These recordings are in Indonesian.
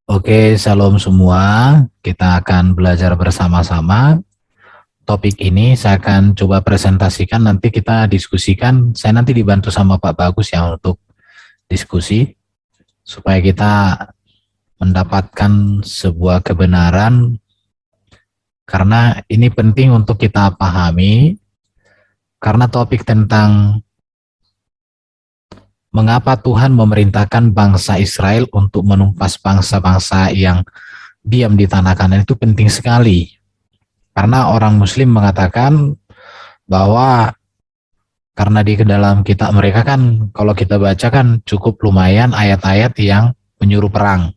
Oke, salam semua. Kita akan belajar bersama-sama. Topik ini saya akan coba presentasikan, nanti kita diskusikan. Saya nanti dibantu sama Pak Bagus ya untuk diskusi, supaya kita mendapatkan sebuah kebenaran, karena ini penting untuk kita pahami, karena topik tentang mengapa Tuhan memerintahkan bangsa Israel untuk menumpas bangsa-bangsa yang diam di tanah Kanaan itu penting sekali. Karena orang Muslim mengatakan bahwa karena di dalam kitab mereka kan, kalau kita baca kan cukup lumayan ayat-ayat yang menyuruh perang.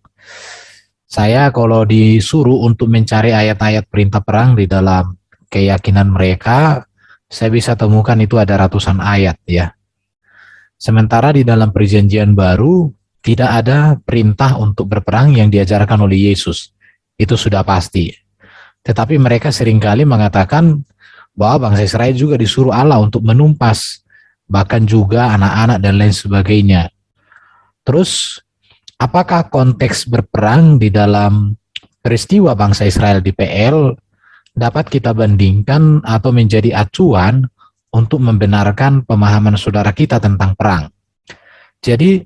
Saya kalau disuruh untuk mencari ayat-ayat perintah perang di dalam keyakinan mereka, saya bisa temukan itu ada ratusan ayat ya. Sementara di dalam perjanjian baru tidak ada perintah untuk berperang yang diajarkan oleh Yesus. Itu sudah pasti. Tetapi mereka seringkali mengatakan bahwa bangsa Israel juga disuruh Allah untuk menumpas, bahkan juga anak-anak dan lain sebagainya. Terus, apakah konteks berperang di dalam peristiwa bangsa Israel di PL dapat kita bandingkan atau menjadi acuan untuk membenarkan pemahaman saudara kita tentang perang? Jadi,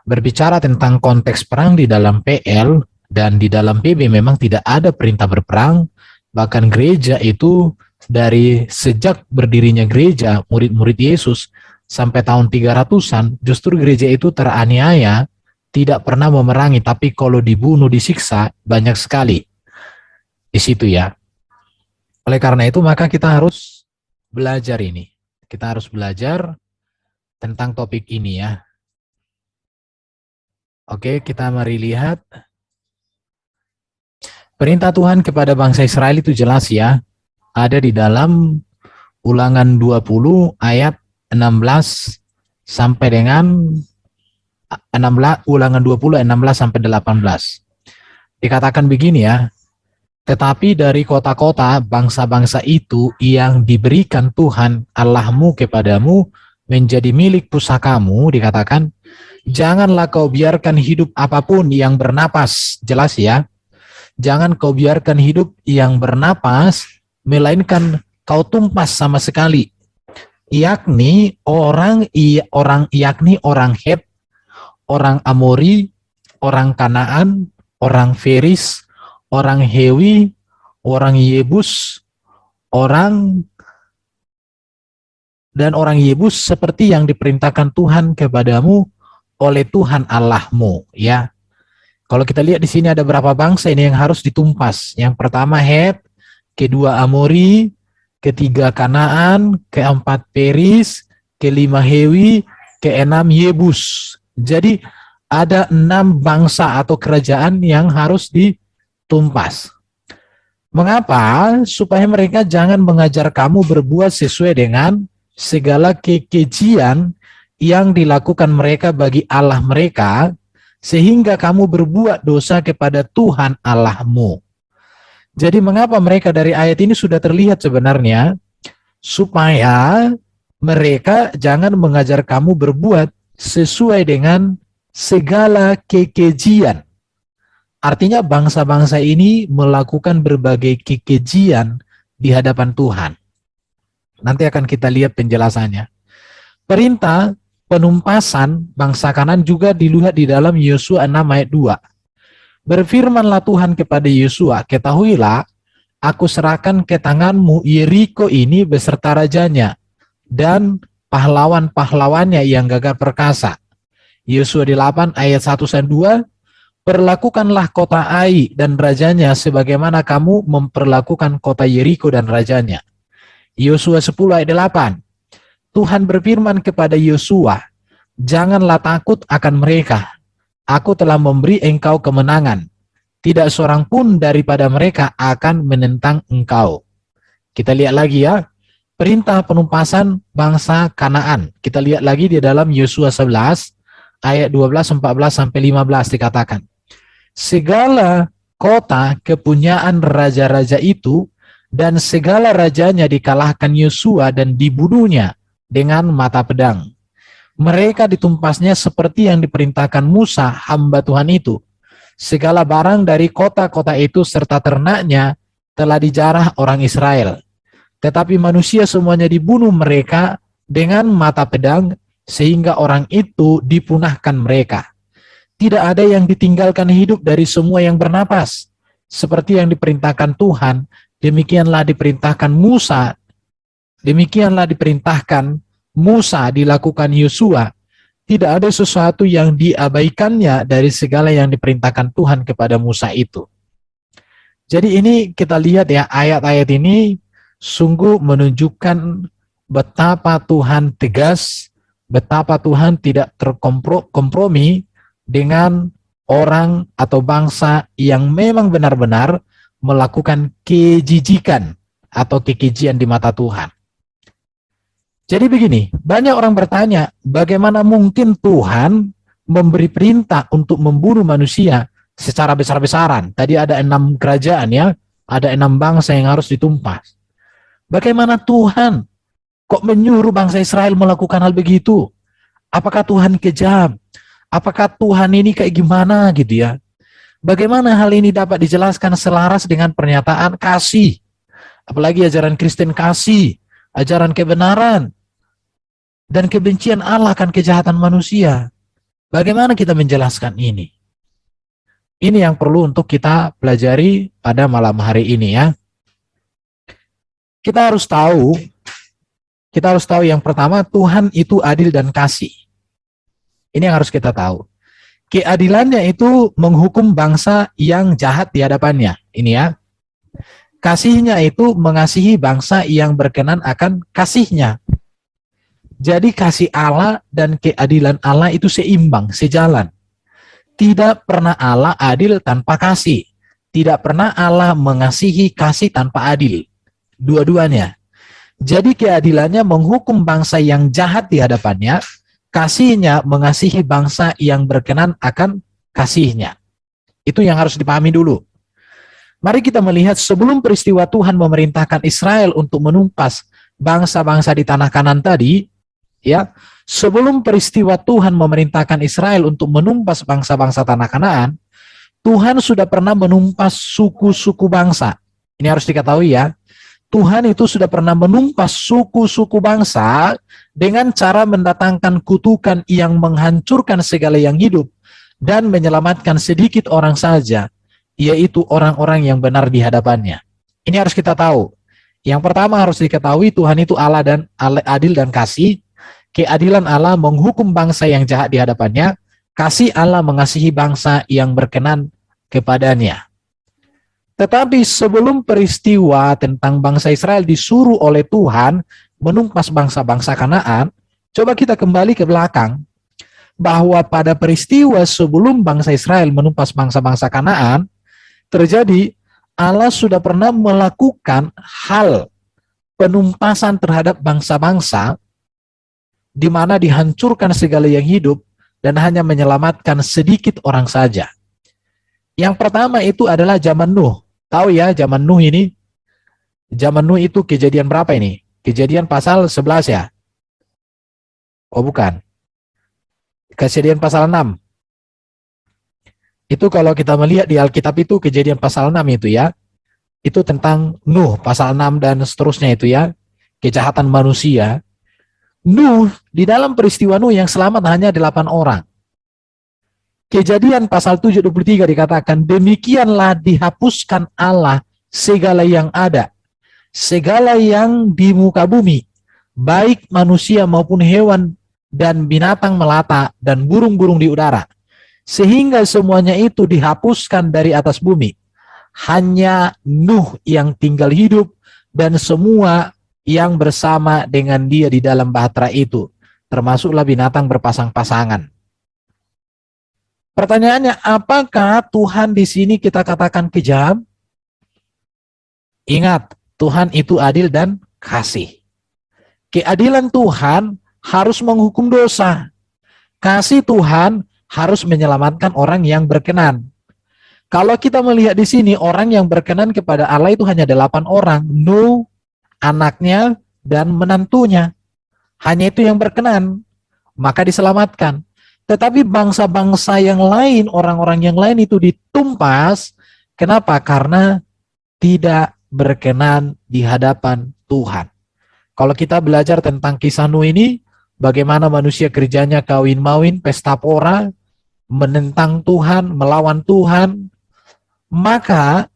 berbicara tentang konteks perang di dalam PL dan di dalam PB memang tidak ada perintah berperang. Bahkan gereja itu dari sejak berdirinya gereja, murid-murid Yesus sampai tahun 300-an, justru gereja itu teraniaya, tidak pernah memerangi, tapi kalau dibunuh, disiksa, banyak sekali di situ ya. Oleh karena itu, maka kita harus belajar ini. Kita harus belajar tentang topik ini ya. Oke, kita mari lihat. Perintah Tuhan kepada bangsa Israel itu jelas ya. Ada di dalam Ulangan 20 ayat 16 sampai dengan 16, Ulangan 20 ayat 16 sampai 18. Dikatakan begini ya, tetapi dari kota-kota bangsa-bangsa itu yang diberikan Tuhan Allahmu kepadamu menjadi milik pusakamu, dikatakan, janganlah kau biarkan hidup apapun yang bernapas. Jelas ya, jangan kau biarkan hidup yang bernapas, melainkan kau tumpas sama sekali, yakni orang Het, orang Amori, orang Kanaan, orang Feris, orang Hewi, orang Yebus, orang orang Yebus, seperti yang diperintahkan Tuhan kepadamu oleh Tuhan Allahmu ya. Kalau kita lihat di sini ada berapa bangsa ini yang harus ditumpas. Yang pertama Het, kedua Amori, ketiga Kanaan, keempat Peris, kelima Hewi, keenam Yebus. Jadi ada 6 bangsa atau kerajaan yang harus ditumpas. Mengapa? Supaya mereka jangan mengajar kamu berbuat sesuai dengan segala kekejian yang dilakukan mereka bagi Allah mereka, sehingga kamu berbuat dosa kepada Tuhan Allahmu. Jadi mengapa mereka dari ayat ini sudah terlihat sebenarnya, supaya mereka jangan mengajar kamu berbuat sesuai dengan segala kekejian. Artinya bangsa-bangsa ini melakukan berbagai kekejian di hadapan Tuhan. Nanti akan kita lihat penjelasannya. Perintah penumpasan bangsa Kanaan juga dilihat di dalam Yosua 6 ayat 2. Berfirmanlah Tuhan kepada Yosua, ketahuilah, aku serahkan ke tanganmu Yeriko ini beserta rajanya dan pahlawan-pahlawannya yang gagah perkasa. Yosua 8 ayat 1 dan 2, perlakukanlah kota Ai dan rajanya sebagaimana kamu memperlakukan kota Yeriko dan rajanya. Yosua 10 ayat 8, Tuhan berfirman kepada Yosua, janganlah takut akan mereka. Aku telah memberi engkau kemenangan. Tidak seorang pun daripada mereka akan menentang engkau. Kita lihat lagi ya. Perintah penumpasan bangsa Kanaan. Kita lihat lagi di dalam Yosua 11 ayat 12, 14 sampai 15 dikatakan. Segala kota kepunyaan raja-raja itu dan segala rajanya dikalahkan Yosua dan dibunuhnya dengan mata pedang. Mereka ditumpasnya seperti yang diperintahkan Musa, hamba Tuhan itu. segala barang dari kota-kota itu serta ternaknya telah dijarah orang Israel. Tetapi manusia semuanya dibunuh mereka dengan mata pedang, sehingga orang itu dipunahkan mereka. Tidak ada yang ditinggalkan hidup dari semua yang bernapas. Seperti yang diperintahkan Tuhan, demikianlah diperintahkan Musa dilakukan Yosua. Tidak ada sesuatu yang diabaikannya dari segala yang diperintahkan Tuhan kepada Musa itu. Jadi ini kita lihat ya, ayat-ayat ini sungguh menunjukkan betapa Tuhan tegas, betapa Tuhan tidak terkompromi dengan orang atau bangsa yang memang benar-benar melakukan kejijikan atau kekejian di mata Tuhan. Jadi begini, banyak orang bertanya, bagaimana mungkin Tuhan memberi perintah untuk membunuh manusia secara besar-besaran? Tadi ada 6 kerajaan ya, ada 6 bangsa yang harus ditumpas. Bagaimana Tuhan kok menyuruh bangsa Israel melakukan hal begitu? Apakah Tuhan kejam? Apakah Tuhan ini kayak gimana gitu ya? Bagaimana hal ini dapat dijelaskan selaras dengan pernyataan kasih? Apalagi ajaran Kristen kasih, ajaran kebenaran, dan kebencian Allah akan kejahatan manusia. Bagaimana kita menjelaskan ini? Ini yang perlu untuk kita pelajari pada malam hari ini ya. Kita harus tahu yang pertama, Tuhan itu adil dan kasih. Ini yang harus kita tahu. Keadilannya itu menghukum bangsa yang jahat di hadapannya. Ini ya. Kasihnya itu mengasihi bangsa yang berkenan akan kasihnya. Jadi kasih Allah dan keadilan Allah itu seimbang, sejalan. Tidak pernah Allah adil tanpa kasih. Tidak pernah Allah mengasihi kasih tanpa adil. Dua-duanya. Jadi keadilannya menghukum bangsa yang jahat di hadapannya, kasihnya mengasihi bangsa yang berkenan akan kasihnya. Itu yang harus dipahami dulu. Mari kita melihat sebelum peristiwa Tuhan memerintahkan Israel untuk menumpas bangsa-bangsa di tanah Kanan tadi, ya, sebelum peristiwa Tuhan memerintahkan Israel untuk menumpas bangsa-bangsa tanah Kanaan, Tuhan sudah pernah menumpas suku-suku bangsa. Ini harus diketahui ya. Tuhan itu sudah pernah menumpas suku-suku bangsa dengan cara mendatangkan kutukan yang menghancurkan segala yang hidup dan menyelamatkan sedikit orang saja, yaitu orang-orang yang benar di hadapannya. Ini harus kita tahu. Yang pertama harus diketahui, Tuhan itu Allah dan adil dan kasih. Keadilan Allah menghukum bangsa yang jahat di hadapannya, kasih Allah mengasihi bangsa yang berkenan kepadanya. Tetapi sebelum peristiwa tentang bangsa Israel disuruh oleh Tuhan menumpas bangsa-bangsa Kanaan, coba kita kembali ke belakang, bahwa pada peristiwa sebelum bangsa Israel menumpas bangsa-bangsa Kanaan, terjadi Allah sudah pernah melakukan hal penumpasan terhadap bangsa-bangsa di mana dihancurkan segala yang hidup dan hanya menyelamatkan sedikit orang saja. Yang pertama itu adalah zaman Nuh. Tahu ya zaman Nuh ini? Zaman Nuh itu kejadian berapa ini? Kejadian pasal 11 ya? Oh bukan. Kejadian pasal 6. Itu kalau kita melihat di Alkitab itu kejadian pasal 6 itu ya. Itu tentang Nuh pasal 6 dan seterusnya itu ya. Kejahatan manusia. Nuh, di dalam peristiwa Nuh yang selamat hanya 8 orang. Kejadian pasal 7:23 dikatakan, demikianlah dihapuskan Allah segala yang ada, segala yang di muka bumi, baik manusia maupun hewan dan binatang melata dan burung-burung di udara, sehingga semuanya itu dihapuskan dari atas bumi. Hanya Nuh yang tinggal hidup dan semua yang bersama dengan dia di dalam bahtera itu, termasuklah binatang berpasang-pasangan. Pertanyaannya, apakah Tuhan di sini kita katakan kejam? Ingat, Tuhan itu adil dan kasih. Keadilan Tuhan harus menghukum dosa. Kasih Tuhan harus menyelamatkan orang yang berkenan. Kalau kita melihat di sini, orang yang berkenan kepada Allah itu hanya 8 orang. Nuh, anaknya, dan menantunya. Hanya itu yang berkenan. Maka diselamatkan. Tetapi bangsa-bangsa yang lain, orang-orang yang lain itu ditumpas. Kenapa? Karena tidak berkenan di hadapan Tuhan. Kalau kita belajar tentang kisah Nuh ini, bagaimana manusia kerjanya kawin-mawin, pesta pora, menentang Tuhan, melawan Tuhan, maka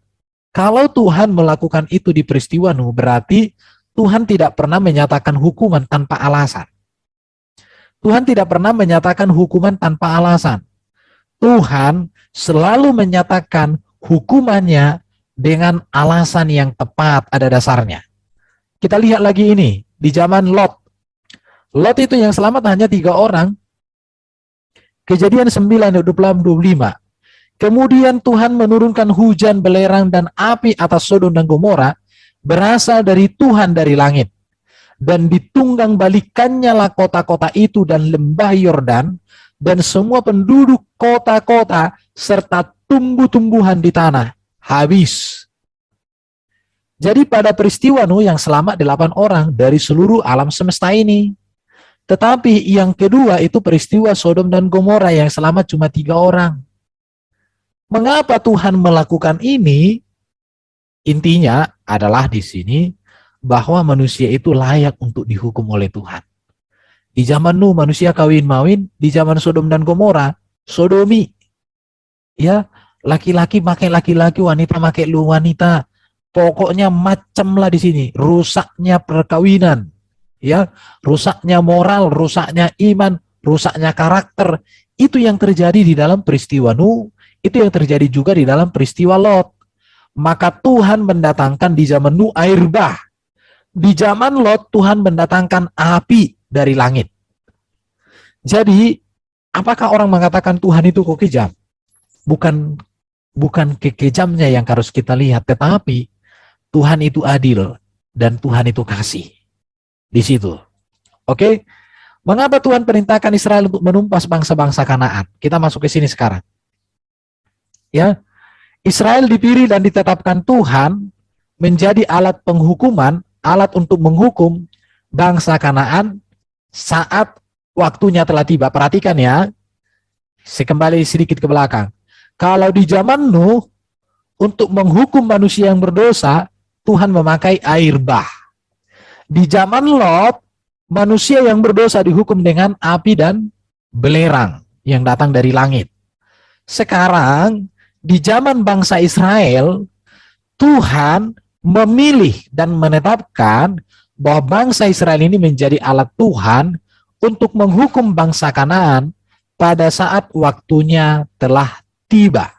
kalau Tuhan melakukan itu di peristiwa Nuh, berarti Tuhan tidak pernah menyatakan hukuman tanpa alasan. Tuhan tidak pernah menyatakan hukuman tanpa alasan. Tuhan selalu menyatakan hukumannya dengan alasan yang tepat, ada dasarnya. Kita lihat lagi ini, di zaman Lot. Lot itu yang selamat hanya 3 orang. Kejadian 9:25. Kemudian Tuhan menurunkan hujan, belerang, dan api atas Sodom dan Gomora, berasal dari Tuhan dari langit. Dan ditunggang balikannya lah kota-kota itu dan lembah Yordan, dan semua penduduk kota-kota, serta tumbuh-tumbuhan di tanah, habis. Jadi pada peristiwa Nuh yang selamat 8 orang dari seluruh alam semesta ini. Tetapi yang kedua itu peristiwa Sodom dan Gomora yang selamat cuma 3 orang. Mengapa Tuhan melakukan ini? Intinya adalah di sini bahwa manusia itu layak untuk dihukum oleh Tuhan. Di zaman Nuh manusia kawin-mawin, di zaman Sodom dan Gomora, sodomi. Ya, laki-laki pakai laki-laki, wanita pakai wanita. Pokoknya macam lah di sini, rusaknya perkawinan. Ya, rusaknya moral, rusaknya iman, rusaknya karakter. Itu yang terjadi di dalam peristiwa Nuh, itu yang terjadi juga di dalam peristiwa Lot. Maka Tuhan mendatangkan di zaman Nuh air bah. Di zaman Lot Tuhan mendatangkan api dari langit. Jadi, apakah orang mengatakan Tuhan itu kok kejam? Bukan kekejamnya yang harus kita lihat, tetapi Tuhan itu adil dan Tuhan itu kasih. Di situ. Oke? Mengapa Tuhan perintahkan Israel untuk menumpas bangsa-bangsa Kanaan? Kita masuk ke sini sekarang. Ya. Israel dipilih dan ditetapkan Tuhan menjadi alat penghukuman, alat untuk menghukum bangsa Kanaan saat waktunya telah tiba. Perhatikan ya, saya kembali sedikit ke belakang. Kalau di zaman Nuh, untuk menghukum manusia yang berdosa, Tuhan memakai air bah. Di zaman Lot, manusia yang berdosa dihukum dengan api dan belerang yang datang dari langit. Sekarang, di zaman bangsa Israel, Tuhan memilih dan menetapkan bahwa bangsa Israel ini menjadi alat Tuhan untuk menghukum bangsa Kanaan pada saat waktunya telah tiba.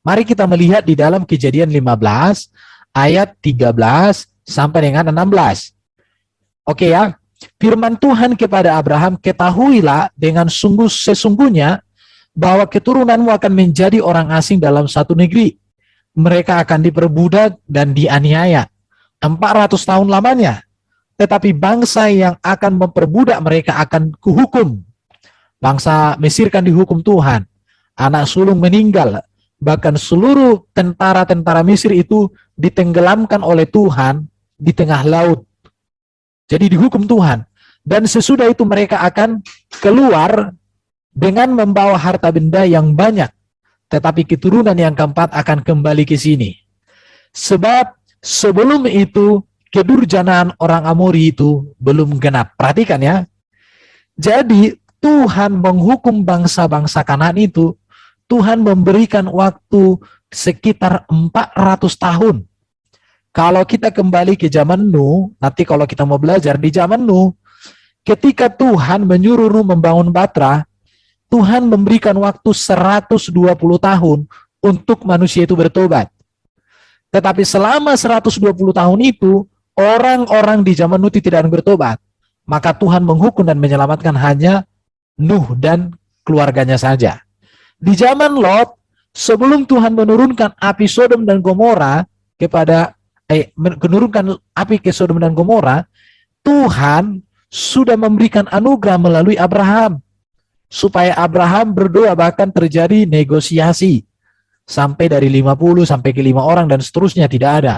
Mari kita melihat di dalam Kejadian 15 ayat 13 sampai dengan 16. Oke ya, firman Tuhan kepada Abraham, ketahuilah dengan sesungguhnya bahwa keturunanmu akan menjadi orang asing dalam satu negeri. Mereka akan diperbudak dan dianiaya 400 tahun lamanya. Tetapi bangsa yang akan memperbudak mereka akan kuhukum. Bangsa Mesir kan dihukum Tuhan. Anak sulung meninggal. Bahkan seluruh tentara-tentara Mesir itu ditenggelamkan oleh Tuhan di tengah laut. Jadi dihukum Tuhan. Dan sesudah itu mereka akan keluar dengan membawa harta benda yang banyak. Tetapi keturunan yang keempat akan kembali ke sini. Sebab sebelum itu kedurjanaan orang Amori itu belum genap. Perhatikan ya. Jadi Tuhan menghukum bangsa-bangsa Kanaan itu, Tuhan memberikan waktu sekitar 400 tahun. Kalau kita kembali ke zaman Nuh, nanti kalau kita mau belajar di zaman Nuh, ketika Tuhan menyuruh Nuh membangun Batra, Tuhan memberikan waktu 120 tahun untuk manusia itu bertobat. Tetapi selama 120 tahun itu, orang-orang di zaman Nuh tidak bertobat. Maka Tuhan menghukum dan menyelamatkan hanya Nuh dan keluarganya saja. Di zaman Lot, sebelum Tuhan menurunkan api Sodom dan Gomora menurunkan api ke Sodom dan Gomora, Tuhan sudah memberikan anugerah melalui Abraham. Supaya Abraham berdoa, bahkan terjadi negosiasi sampai dari 50 sampai ke 5 orang dan seterusnya, tidak ada.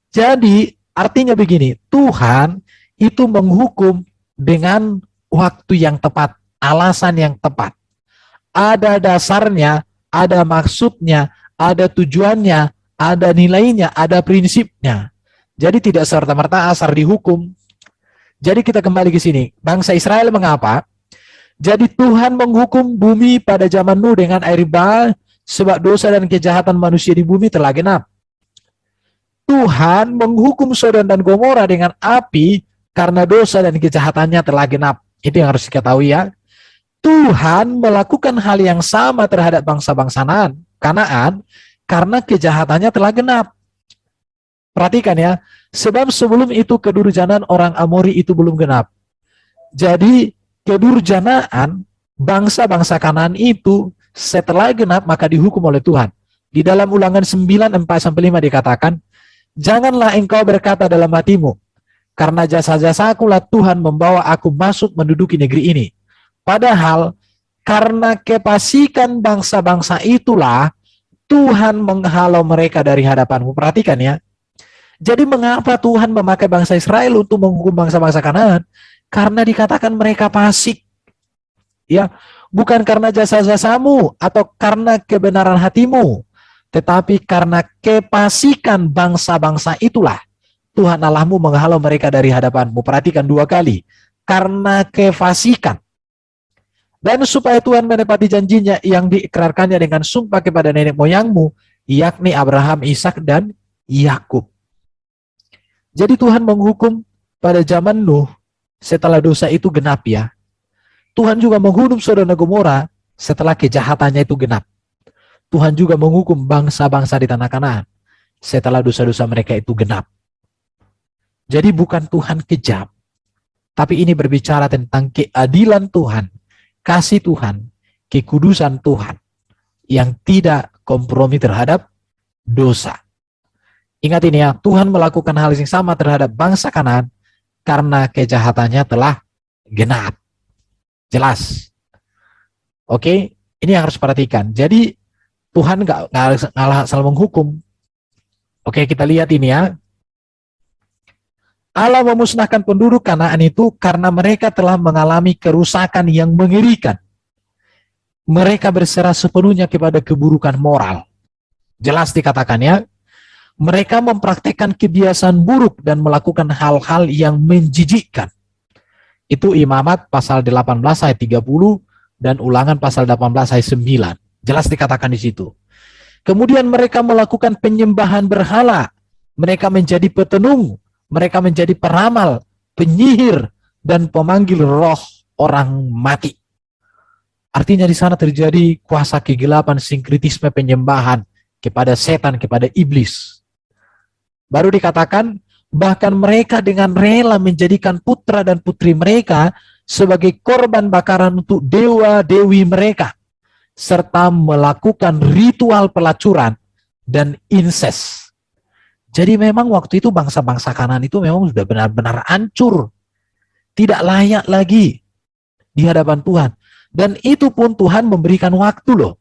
Jadi artinya begini, Tuhan itu menghukum dengan waktu yang tepat. alasan yang tepat. Ada dasarnya, ada maksudnya, ada tujuannya, ada nilainya, ada prinsipnya. Jadi tidak serta-merta asal dihukum. Jadi kita kembali ke sini. Bangsa Israel mengapa? Jadi Tuhan menghukum bumi pada zaman Nuh dengan air bah sebab dosa dan kejahatan manusia di bumi telah genap. Tuhan menghukum Sodom dan Gomora dengan api karena dosa dan kejahatannya telah genap. Itu yang harus kita tahu ya. Tuhan melakukan hal yang sama terhadap bangsa-bangsa Kanaan karena kejahatannya telah genap. Perhatikan ya, sebab sebelum itu kedurjanan orang Amori itu belum genap. Jadi kedurjanaan bangsa-bangsa Kanaan itu setelah genap maka dihukum oleh Tuhan. Di dalam Ulangan 9:4-5 dikatakan, janganlah engkau berkata dalam hatimu, karena jasa-jasakulah Tuhan membawa aku masuk menduduki negeri ini. Padahal karena kefasikan bangsa-bangsa itulah Tuhan menghalau mereka dari hadapanmu. Perhatikan ya. Jadi mengapa Tuhan memakai bangsa Israel untuk menghukum bangsa-bangsa Kanaan? Karena dikatakan mereka fasik. Ya, bukan karena jasa-jasamu atau karena kebenaran hatimu, tetapi karena kefasikan bangsa-bangsa itulah Tuhan Allahmu menghalau mereka dari hadapanmu. Perhatikan 2 kali. Karena kefasikan. Dan supaya Tuhan menepati janjinya yang diikrarkannya dengan sumpah kepada nenek moyangmu, yakni Abraham, Ishak, dan Yakub. Jadi Tuhan menghukum pada zaman Nuh setelah dosa itu genap ya. Tuhan juga menghukum Sodom dan Gomora setelah kejahatannya itu genap. Tuhan juga menghukum bangsa-bangsa di tanah Kanaan setelah dosa-dosa mereka itu genap. Jadi bukan Tuhan kejam, tapi ini berbicara tentang keadilan Tuhan, kasih Tuhan, kekudusan Tuhan yang tidak kompromi terhadap dosa. Ingat ini ya, Tuhan melakukan hal yang sama terhadap bangsa Kanaan karena kejahatannya telah genap. Jelas. Oke, ini yang harus perhatikan. Jadi Tuhan nggak asal menghukum. Oke, kita lihat ini ya. Allah memusnahkan penduduk Kanaan itu karena mereka telah mengalami kerusakan yang mengerikan. Mereka berserah sepenuhnya kepada keburukan moral. Jelas dikatakannya, mereka mempraktekkan kebiasaan buruk dan melakukan hal-hal yang menjijikkan. Itu Imamat pasal 18 ayat 30 dan Ulangan pasal 18 ayat 9. Jelas dikatakan di situ. Kemudian mereka melakukan penyembahan berhala. Mereka menjadi petenung, mereka menjadi peramal, penyihir, dan pemanggil roh orang mati. Artinya di sana terjadi kuasa kegelapan, sinkritisme penyembahan kepada setan, kepada iblis. Baru dikatakan, bahkan mereka dengan rela menjadikan putra dan putri mereka sebagai korban bakaran untuk dewa-dewi mereka, serta melakukan ritual pelacuran dan inses. Jadi memang waktu itu bangsa-bangsa Kanaan itu memang sudah benar-benar hancur, tidak layak lagi di hadapan Tuhan. Dan itu pun Tuhan memberikan waktu loh.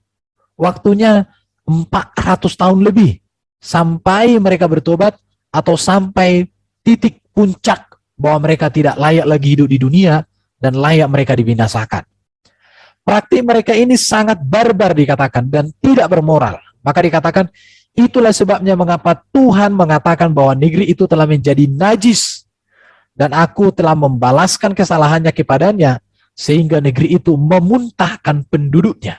Waktunya 400 tahun lebih sampai mereka bertobat atau sampai titik puncak bahwa mereka tidak layak lagi hidup di dunia dan layak mereka dibinasakan. Praktik mereka ini sangat barbar dikatakan dan tidak bermoral. Maka dikatakan itulah sebabnya mengapa Tuhan mengatakan bahwa negeri itu telah menjadi najis dan aku telah membalaskan kesalahannya kepadanya sehingga negeri itu memuntahkan penduduknya.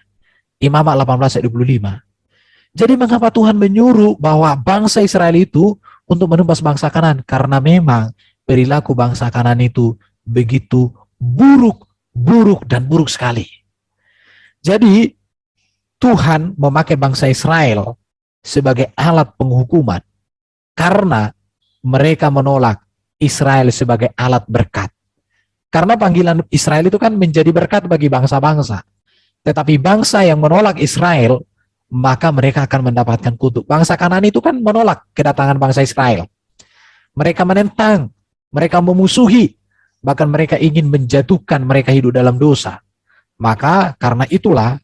Imamat 18 ayat 25. Jadi mengapa Tuhan menyuruh bahwa bangsa Israel itu untuk menumpas bangsa Kanaan? Karena memang perilaku bangsa Kanaan itu begitu buruk, dan buruk sekali. Jadi Tuhan memakai bangsa Israel sebagai alat penghukuman karena mereka menolak Israel sebagai alat berkat. Karena panggilan Israel itu kan menjadi berkat bagi bangsa-bangsa. Tetapi bangsa yang menolak Israel, maka mereka akan mendapatkan kutuk. Bangsa Kanaan itu kan menolak kedatangan bangsa Israel. Mereka menentang, mereka memusuhi, bahkan mereka ingin menjatuhkan mereka hidup dalam dosa. Maka karena itulah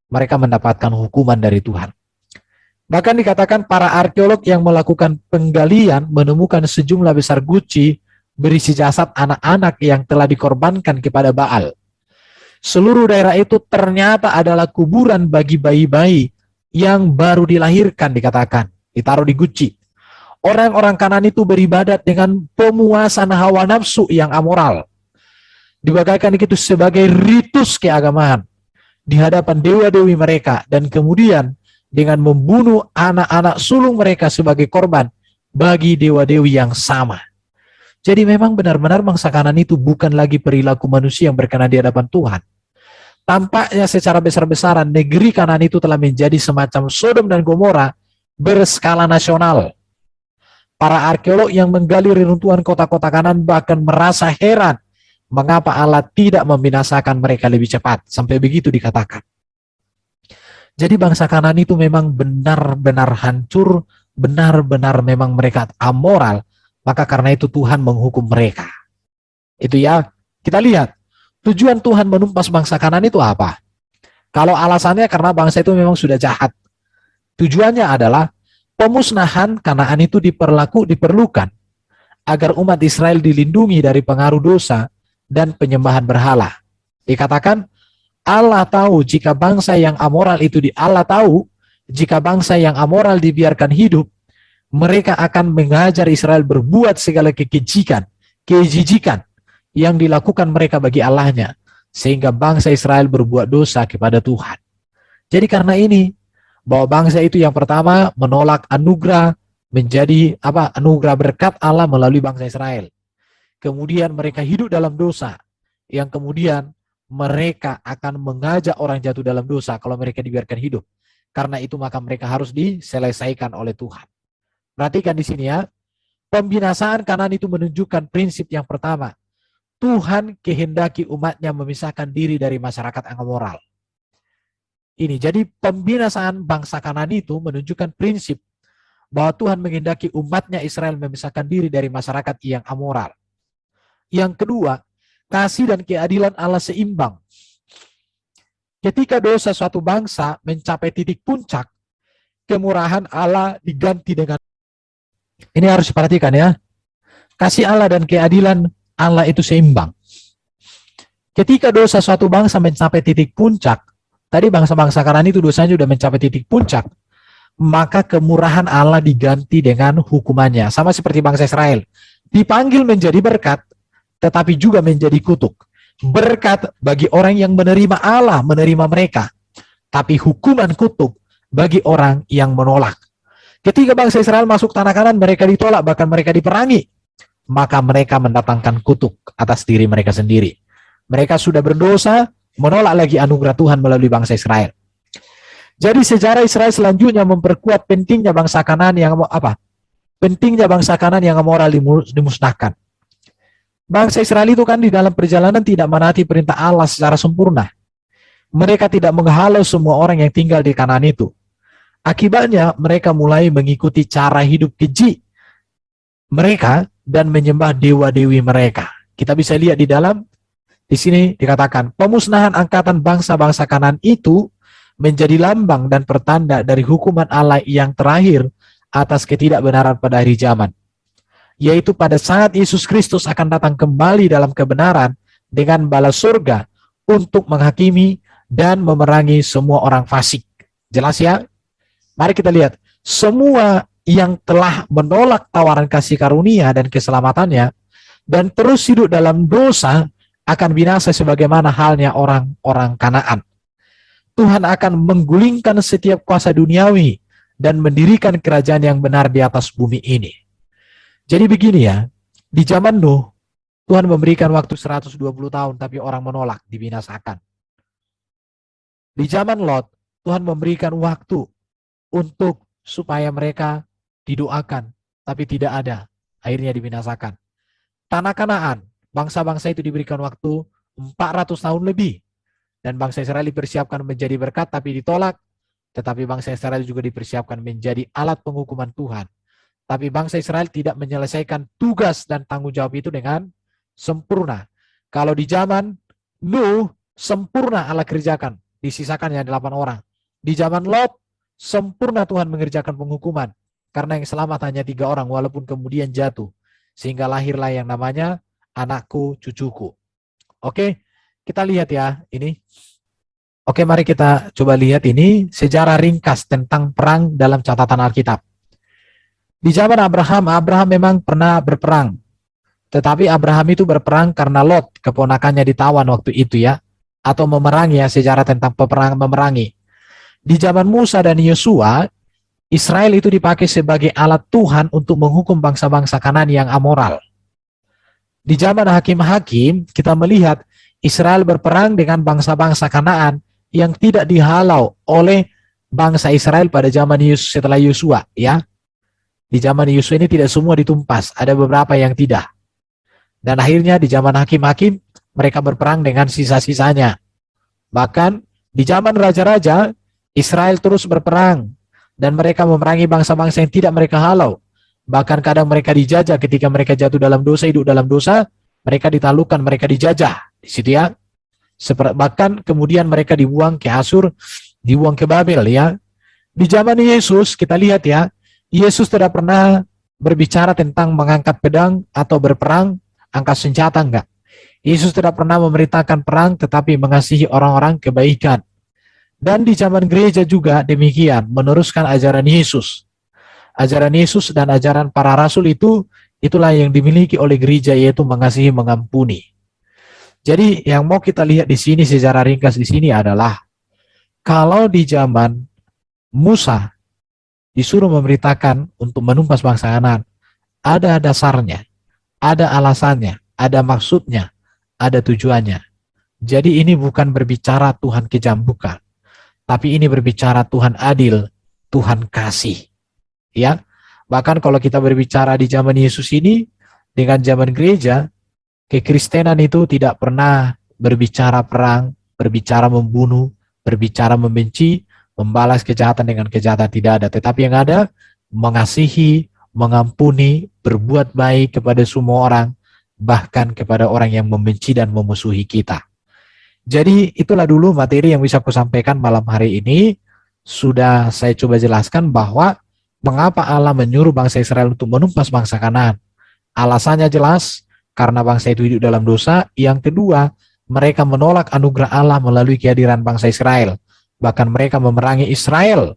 mereka mendapatkan hukuman dari Tuhan. Bahkan dikatakan para arkeolog yang melakukan penggalian menemukan sejumlah besar guci berisi jasad anak-anak yang telah dikorbankan kepada Baal. Seluruh daerah itu ternyata adalah kuburan bagi bayi-bayi yang baru dilahirkan, dikatakan, ditaruh di guci. Orang-orang Kanaan itu beribadat dengan pemuasan hawa nafsu yang amoral. Dibagaikan itu sebagai ritus keagamaan di hadapan dewa-dewi mereka, dan kemudian dengan membunuh anak-anak sulung mereka sebagai korban bagi dewa-dewi yang sama. Jadi memang benar-benar bangsa Kanaan itu bukan lagi perilaku manusia yang berkenan di hadapan Tuhan. Tampaknya secara besar-besaran negeri Kanaan itu telah menjadi semacam Sodom dan Gomora berskala nasional. Para arkeolog yang menggali reruntuhan kota-kota Kanaan bahkan merasa heran mengapa Allah tidak membinasakan mereka lebih cepat. Sampai begitu dikatakan. Jadi bangsa Kanaan itu memang benar-benar hancur, benar-benar memang mereka amoral, maka karena itu Tuhan menghukum mereka. Itu ya, kita lihat. Tujuan Tuhan menumpas bangsa Kanaan itu apa? Kalau alasannya karena bangsa itu memang sudah jahat. Tujuannya adalah pemusnahan Kanaan itu diperlukan agar umat Israel dilindungi dari pengaruh dosa dan penyembahan berhala. Dikatakan Allah tahu jika bangsa yang amoral itu Allah tahu jika bangsa yang amoral dibiarkan hidup, mereka akan mengajar Israel berbuat segala kejijikan yang dilakukan mereka bagi Allahnya, sehingga bangsa Israel berbuat dosa kepada Tuhan. Jadi karena ini, bahwa bangsa itu yang pertama menolak anugerah menjadi anugerah berkat Allah melalui bangsa Israel. Kemudian mereka hidup dalam dosa, yang kemudian mereka akan mengajak orang jatuh dalam dosa kalau mereka dibiarkan hidup. Karena itu maka mereka harus diselesaikan oleh Tuhan. Perhatikan di sini ya, pembinasaan Kanaan itu menunjukkan prinsip yang pertama. Tuhan kehendaki umatnya memisahkan diri dari masyarakat yang amoral. Ini jadi pembinasaan bangsa Kanaan itu menunjukkan prinsip bahwa Tuhan menghendaki umatnya Israel memisahkan diri dari masyarakat yang amoral. Yang kedua, kasih dan keadilan Allah seimbang. Ketika dosa suatu bangsa mencapai titik puncak, kemurahan Allah diganti dengan, ini harus diperhatikan ya, kasih Allah dan keadilan Allah itu seimbang. Ketika dosa suatu bangsa mencapai titik puncak, tadi bangsa-bangsa Kanaan itu dosanya sudah mencapai titik puncak, maka kemurahan Allah diganti dengan hukumannya. Sama seperti bangsa Israel, dipanggil menjadi berkat, tetapi juga menjadi kutuk. Berkat bagi orang yang menerima Allah, menerima mereka. Tapi hukuman kutuk bagi orang yang menolak. Ketika bangsa Israel masuk tanah Kanaan, mereka ditolak, bahkan mereka diperangi. Maka mereka mendatangkan kutuk atas diri mereka sendiri. Mereka sudah berdosa, menolak lagi anugerah Tuhan melalui bangsa Israel. Jadi sejarah Israel selanjutnya memperkuat pentingnya bangsa Kanaan yang pentingnya bangsa Kanaan yang moral dimusnahkan. Bangsa Israel itu kan di dalam perjalanan tidak menaati perintah Allah secara sempurna. Mereka tidak menghalau semua orang yang tinggal di Kanaan itu. Akibatnya mereka mulai mengikuti cara hidup keji mereka dan menyembah dewa-dewi mereka. Kita bisa lihat di sini dikatakan pemusnahan angkatan bangsa-bangsa Kanaan itu menjadi lambang dan pertanda dari hukuman Allah yang terakhir atas ketidakbenaran pada hari zaman. Yaitu pada saat Yesus Kristus akan datang kembali dalam kebenaran dengan bala surga untuk menghakimi dan memerangi semua orang fasik. Jelas ya? Mari kita lihat. Semua yang telah menolak tawaran kasih karunia dan keselamatannya dan terus hidup dalam dosa akan binasa sebagaimana halnya orang-orang Kanaan. Tuhan akan menggulingkan setiap kuasa duniawi dan mendirikan kerajaan yang benar di atas bumi ini. Jadi begini ya, di zaman Nuh, Tuhan memberikan waktu 120 tahun, tapi orang menolak, dibinasakan. Di zaman Lot, Tuhan memberikan waktu untuk supaya mereka didoakan, tapi tidak ada, akhirnya dibinasakan. Tanah Kanaan, bangsa-bangsa itu diberikan waktu 400 tahun lebih, dan bangsa Israel dipersiapkan menjadi berkat, tapi ditolak. Tetapi bangsa Israel juga dipersiapkan menjadi alat penghukuman Tuhan. Tapi bangsa Israel tidak menyelesaikan tugas dan tanggung jawab itu dengan sempurna. Kalau di zaman Nuh, sempurna Allah kerjakan, disisakan yang 8 orang. Di zaman Lot, sempurna Tuhan mengerjakan penghukuman, karena yang selamat hanya 3 orang, walaupun kemudian jatuh. Sehingga lahirlah yang namanya anakku, cucuku. Oke, kita lihat ya ini. Oke, mari kita coba lihat ini sejarah ringkas tentang perang dalam catatan Alkitab. Di zaman Abraham, Abraham memang pernah berperang. Tetapi Abraham itu berperang karena Lot, keponakannya ditawan waktu itu ya. Atau memerangi ya, sejarah tentang peperang memerangi. Di zaman Musa dan Yosua, Israel itu dipakai sebagai alat Tuhan untuk menghukum bangsa-bangsa Kanan yang amoral. Di zaman hakim-hakim, kita melihat Israel berperang dengan bangsa-bangsa Kanaan yang tidak dihalau oleh bangsa Israel pada zaman setelah Yosua ya. Di zaman Yosua ini tidak semua ditumpas, ada beberapa yang tidak. Dan akhirnya di zaman hakim-hakim mereka berperang dengan sisa-sisanya. Bahkan di zaman raja-raja Israel terus berperang dan mereka memerangi bangsa-bangsa yang tidak mereka halau. Bahkan kadang mereka dijajah ketika mereka jatuh dalam dosa, hidup dalam dosa, mereka ditaklukkan, mereka dijajah. Di situ ya. Bahkan kemudian mereka dibuang ke Asur, dibuang ke Babel ya. Di zaman Yesus kita lihat ya, Yesus tidak pernah berbicara tentang mengangkat pedang atau berperang, angkat senjata enggak. Yesus tidak pernah memerintahkan perang tetapi mengasihi orang-orang kebaikan. Dan di zaman gereja juga demikian, meneruskan ajaran Yesus. Ajaran Yesus dan ajaran para rasul itulah yang dimiliki oleh gereja, yaitu mengasihi, mengampuni. Jadi yang mau kita lihat di sini sejarah ringkas di sini adalah kalau di zaman Musa disuruh memberitakan untuk menumpas bangsa Kanaan, ada dasarnya, ada alasannya, ada maksudnya, ada tujuannya. Jadi ini bukan berbicara Tuhan kejam, bukan. Tapi ini berbicara Tuhan adil, Tuhan kasih. Ya, bahkan kalau kita berbicara di zaman Yesus ini, dengan zaman gereja, kekristenan itu tidak pernah berbicara perang, berbicara membunuh, berbicara membenci, membalas kejahatan dengan kejahatan, tidak ada. Tetapi yang ada mengasihi, mengampuni, berbuat baik kepada semua orang, bahkan kepada orang yang membenci dan memusuhi kita. Jadi itulah dulu materi yang bisa aku sampaikan malam hari ini. Sudah saya coba jelaskan bahwa mengapa Allah menyuruh bangsa Israel untuk menumpas bangsa Kanaan. Alasannya jelas, karena bangsa itu hidup dalam dosa. Yang kedua, mereka menolak anugerah Allah melalui kehadiran bangsa Israel. Bahkan mereka memerangi Israel,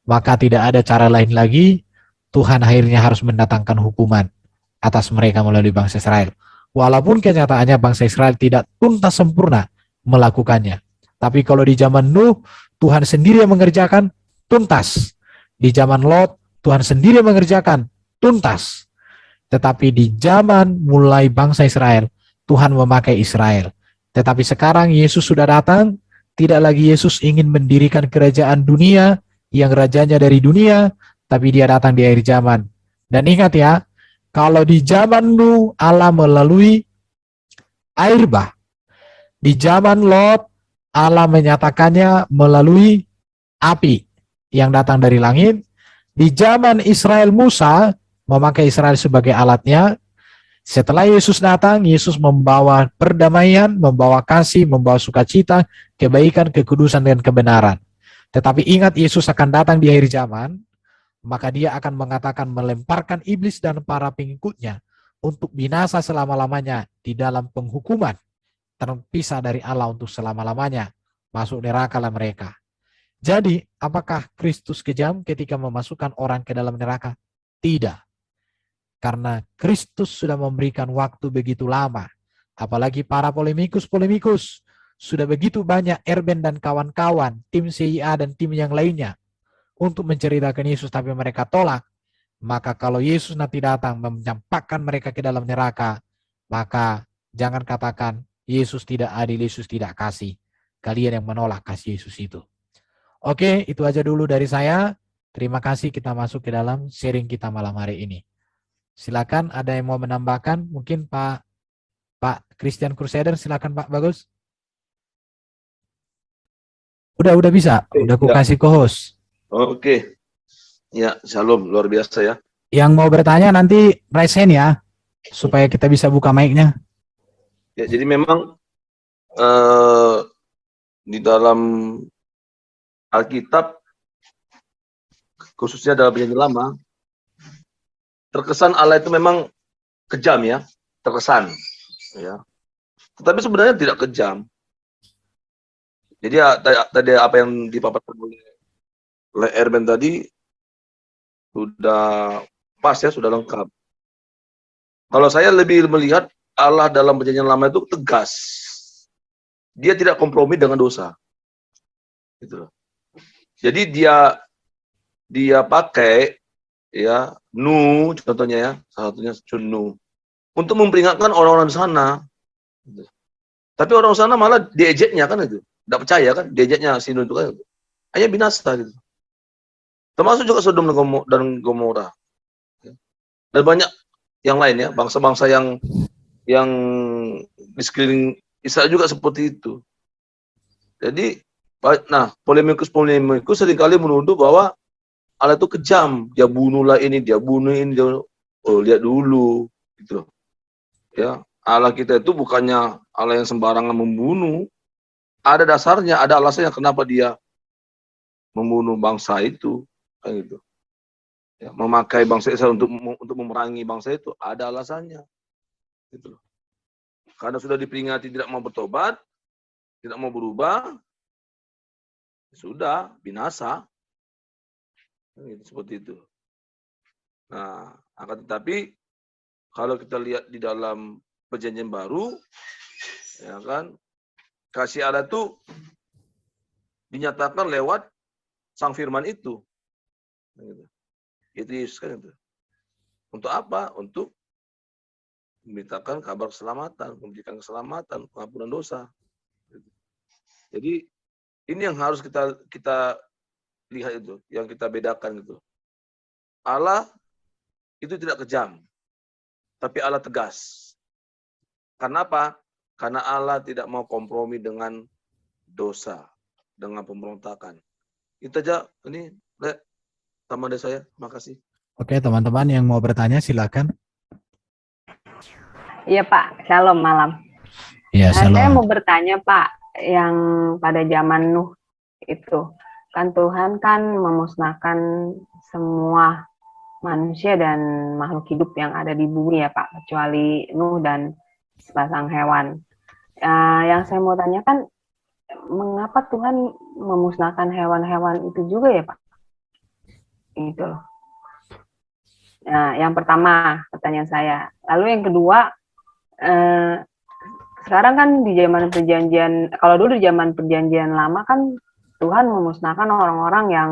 maka tidak ada cara lain lagi, Tuhan akhirnya harus mendatangkan hukuman atas mereka melalui bangsa Israel. Walaupun kenyataannya bangsa Israel tidak tuntas sempurna melakukannya. Tapi kalau di zaman Nuh, Tuhan sendiri yang mengerjakan tuntas. Di zaman Lot, Tuhan sendiri yang mengerjakan tuntas. Tetapi di zaman mulai bangsa Israel, Tuhan memakai Israel. Tetapi sekarang Yesus sudah datang, tidak lagi Yesus ingin mendirikan kerajaan dunia yang rajanya dari dunia, tapi dia datang di akhir zaman. Dan ingat ya, kalau di zaman Nuh Allah melalui air bah, di zaman Lot Allah menyatakannya melalui api yang datang dari langit. Di zaman Israel Musa memakai Israel sebagai alatnya. Setelah Yesus datang, Yesus membawa perdamaian, membawa kasih, membawa sukacita, kebaikan, kekudusan, dan kebenaran. Tetapi ingat, Yesus akan datang di akhir zaman, maka dia akan mengatakan melemparkan iblis dan para pengikutnya untuk binasa selama-lamanya di dalam penghukuman, terpisah dari Allah untuk selama-lamanya, masuk neraka lah mereka. Jadi, apakah Kristus kejam ketika memasukkan orang ke dalam neraka? Tidak. Karena Kristus sudah memberikan waktu begitu lama. Apalagi para polemikus sudah begitu banyak Erben dan kawan-kawan, tim CIA dan tim yang lainnya untuk menceritakan Yesus, tapi mereka tolak. Maka kalau Yesus nanti datang menyampaikan mereka ke dalam neraka, maka jangan katakan Yesus tidak adil, Yesus tidak kasih. Kalian yang menolak kasih Yesus itu. Oke, itu aja dulu dari saya. Terima kasih, kita masuk ke dalam sharing kita malam hari ini. Silakan, ada yang mau menambahkan? Mungkin Pak Christian Crusader, silakan Pak Bagus. Udah bisa. Udah aku kasih co-host. Oke. Ya, shalom, luar biasa ya. Yang mau bertanya nanti raise hand ya, supaya kita bisa buka mic-nya. Ya, jadi memang di dalam Alkitab, khususnya dalam Perjanjian Lama, terkesan Allah itu memang kejam ya, terkesan. Ya. Tetapi sebenarnya tidak kejam. Jadi ya, tadi apa yang dipaparkan oleh Erben tadi sudah pas ya, sudah lengkap. Kalau saya lebih melihat Allah dalam perjanjian lama itu tegas. Dia tidak kompromi dengan dosa. Gitu. Jadi dia pakai ya contohnya ya, salah satunya Nuh untuk memperingatkan orang-orang di sana. Gitu. Tapi orang sana malah diejeknya kan itu. Tidak percaya kan, diejeknya si Nuh itu kan. Hanya binasa gitu. Termasuk juga Sodom dan Gomora. Dan banyak yang lain ya, bangsa-bangsa yang di sekeliling Israel juga seperti itu. Jadi, nah, polemikus seringkali menuduh bahwa Allah itu kejam. Dia bunuhlah ini, dia bunuh ini. Oh, lihat dulu. Gitu. Ya, Allah kita itu bukannya Allah yang sembarangan membunuh. Ada dasarnya, ada alasannya kenapa dia membunuh bangsa itu. Kan gitu. Ya, memakai bangsa Israel untuk memerangi bangsa itu, ada alasannya. Gitu. Karena sudah diperingati tidak mau bertobat, tidak mau berubah, sudah binasa. Seperti itu. Nah, akan tetapi kalau kita lihat di dalam perjanjian baru, ya kan, kasih Allah itu dinyatakan lewat Sang Firman itu. Itu Yesus kan itu. Untuk apa? Untuk memberitakan kabar keselamatan, memberikan keselamatan, pengampunan dosa. Jadi ini yang harus kita lihat itu, yang kita bedakan gitu. Allah itu tidak kejam, tapi Allah tegas. Karena apa? Karena Allah tidak mau kompromi dengan dosa, dengan pemberontakan. Itu aja, ini tambah dari saya. Terima kasih. Oke, teman-teman yang mau bertanya silakan. Iya Pak, Shalom malam. Ya, Saya mau bertanya Pak, yang pada zaman Nuh itu, kan Tuhan kan memusnahkan semua manusia dan makhluk hidup yang ada di bumi ya Pak, kecuali Nuh dan sepasang hewan. Yang saya mau tanyakan, mengapa Tuhan memusnahkan hewan-hewan itu juga ya Pak? Itu loh. Nah, yang pertama pertanyaan saya. Lalu yang kedua, sekarang kan di zaman perjanjian, kalau dulu di zaman perjanjian lama kan Tuhan memusnahkan orang-orang yang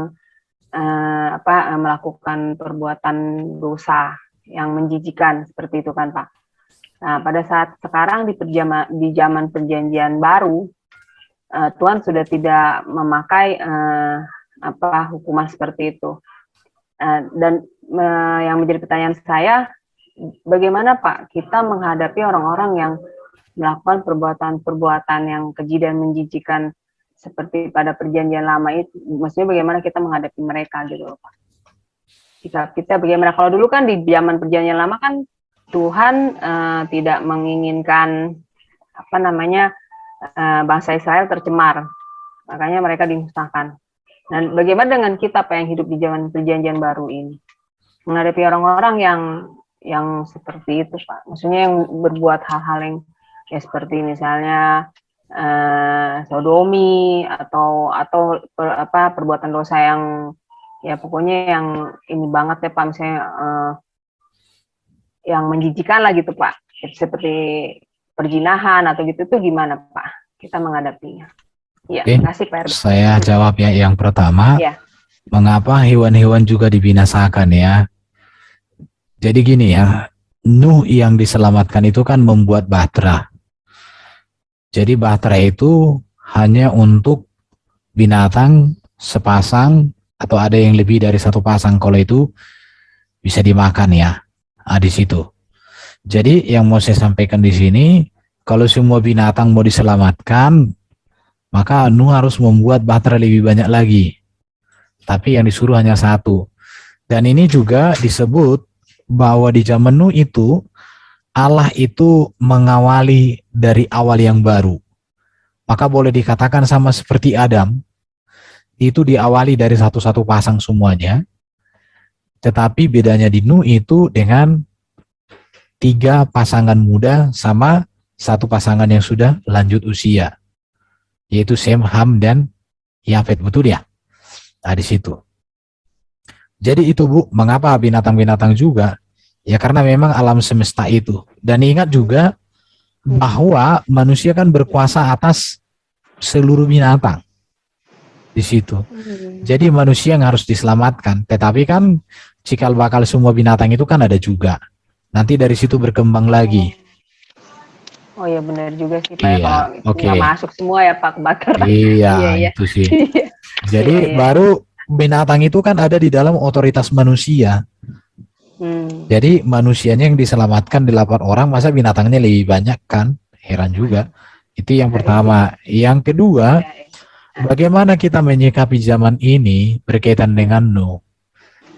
melakukan perbuatan dosa yang menjijikan seperti itu kan Pak. Nah, pada saat sekarang di zaman perjanjian baru, Tuhan sudah tidak memakai hukuman seperti itu. Dan yang menjadi pertanyaan saya, bagaimana Pak kita menghadapi orang-orang yang melakukan perbuatan-perbuatan yang keji dan menjijikan seperti pada perjanjian lama itu? Maksudnya bagaimana kita menghadapi mereka gitu loh Pak. Kita bagaimana, kalau dulu kan di zaman perjanjian lama kan Tuhan tidak menginginkan bangsa Israel tercemar, makanya mereka dimusnahkan. Dan bagaimana dengan kita Pak yang hidup di zaman perjanjian baru ini, menghadapi orang-orang yang seperti itu Pak, maksudnya yang berbuat hal-hal yang ya seperti misalnya sodomi atau perbuatan dosa yang ya pokoknya yang ini banget ya Pak, misalnya yang menjijikan lah gitu Pak, seperti perzinahan atau gitu, itu gimana Pak kita menghadapinya? Ya, Oke, terima kasih Pak. saya jawab ya. Yang pertama, ya. Mengapa hewan-hewan juga dibinasakan ya? Jadi gini ya, Nuh yang diselamatkan itu kan membuat bahtera. Jadi bahtera itu hanya untuk binatang sepasang atau ada yang lebih dari satu pasang, kalau itu bisa dimakan ya. Di situ. Jadi yang mau saya sampaikan di sini, kalau semua binatang mau diselamatkan, maka Nuh harus membuat bahtera lebih banyak lagi. Tapi yang disuruh hanya satu. Dan ini juga disebut bahwa di zaman Nuh itu, Allah itu mengawali dari awal yang baru. Maka boleh dikatakan sama seperti Adam, itu diawali dari satu-satu pasang semuanya. Tetapi bedanya di Nuh itu dengan 3 pasangan muda sama 1 pasangan yang sudah lanjut usia. yaitu Sem, Ham, dan Yafet, betul ya? Nah, di situ. Jadi itu Bu, mengapa binatang-binatang juga? Ya karena memang alam semesta itu. Dan ingat juga bahwa manusia kan berkuasa atas seluruh binatang di situ. Jadi manusia yang harus diselamatkan. Tetapi kan cikal bakal semua binatang itu kan ada juga. Nanti dari situ berkembang lagi. Oh ya benar juga sih Pak. Iya, Kalau oke. nggak masuk semua ya Pak kebakaran. Iya, Iya. itu sih. Iya. Jadi Iya. baru binatang itu kan ada di dalam otoritas manusia. Jadi manusianya yang diselamatkan 8 orang, masa binatangnya lebih banyak kan? Heran juga. Itu yang pertama. Yang kedua, bagaimana kita menyikapi zaman ini berkaitan dengan Nuh?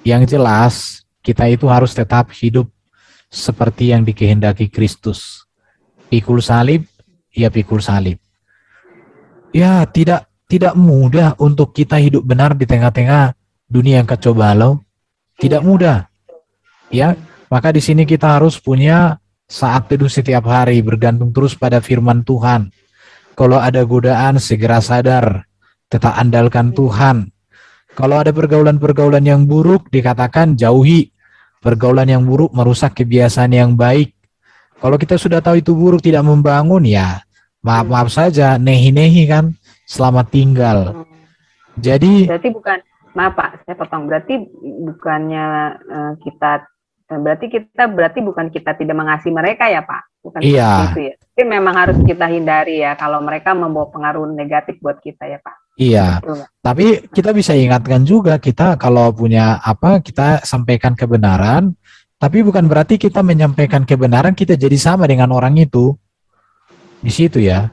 Yang jelas, kita itu harus tetap hidup seperti yang dikehendaki Kristus. Pikul salib, ya pikul salib. Ya, tidak mudah untuk kita hidup benar di tengah-tengah dunia yang kacau balau. Tidak mudah. Ya, maka di sini kita harus punya saat teduh setiap hari, bergantung terus pada firman Tuhan. Kalau ada godaan, segera sadar, tetap andalkan Tuhan. Kalau ada pergaulan-pergaulan yang buruk, dikatakan jauhi. Pergaulan yang buruk merusak kebiasaan yang baik. Kalau kita sudah tahu itu buruk, tidak membangun, ya maaf-maaf saja, nehi-nehi kan, selamat tinggal. Jadi berarti bukan, maaf Pak, saya potong. Berarti bukannya berarti bukan kita tidak mengasihi mereka ya Pak? Bukan iya. seperti itu ya. Tapi memang harus kita hindari ya kalau mereka membawa pengaruh negatif buat kita ya Pak. Iya. Betul, Pak. Tapi kita bisa ingatkan juga, kita kalau punya apa, kita sampaikan kebenaran, tapi bukan berarti kita menyampaikan kebenaran kita jadi sama dengan orang itu. Di situ ya.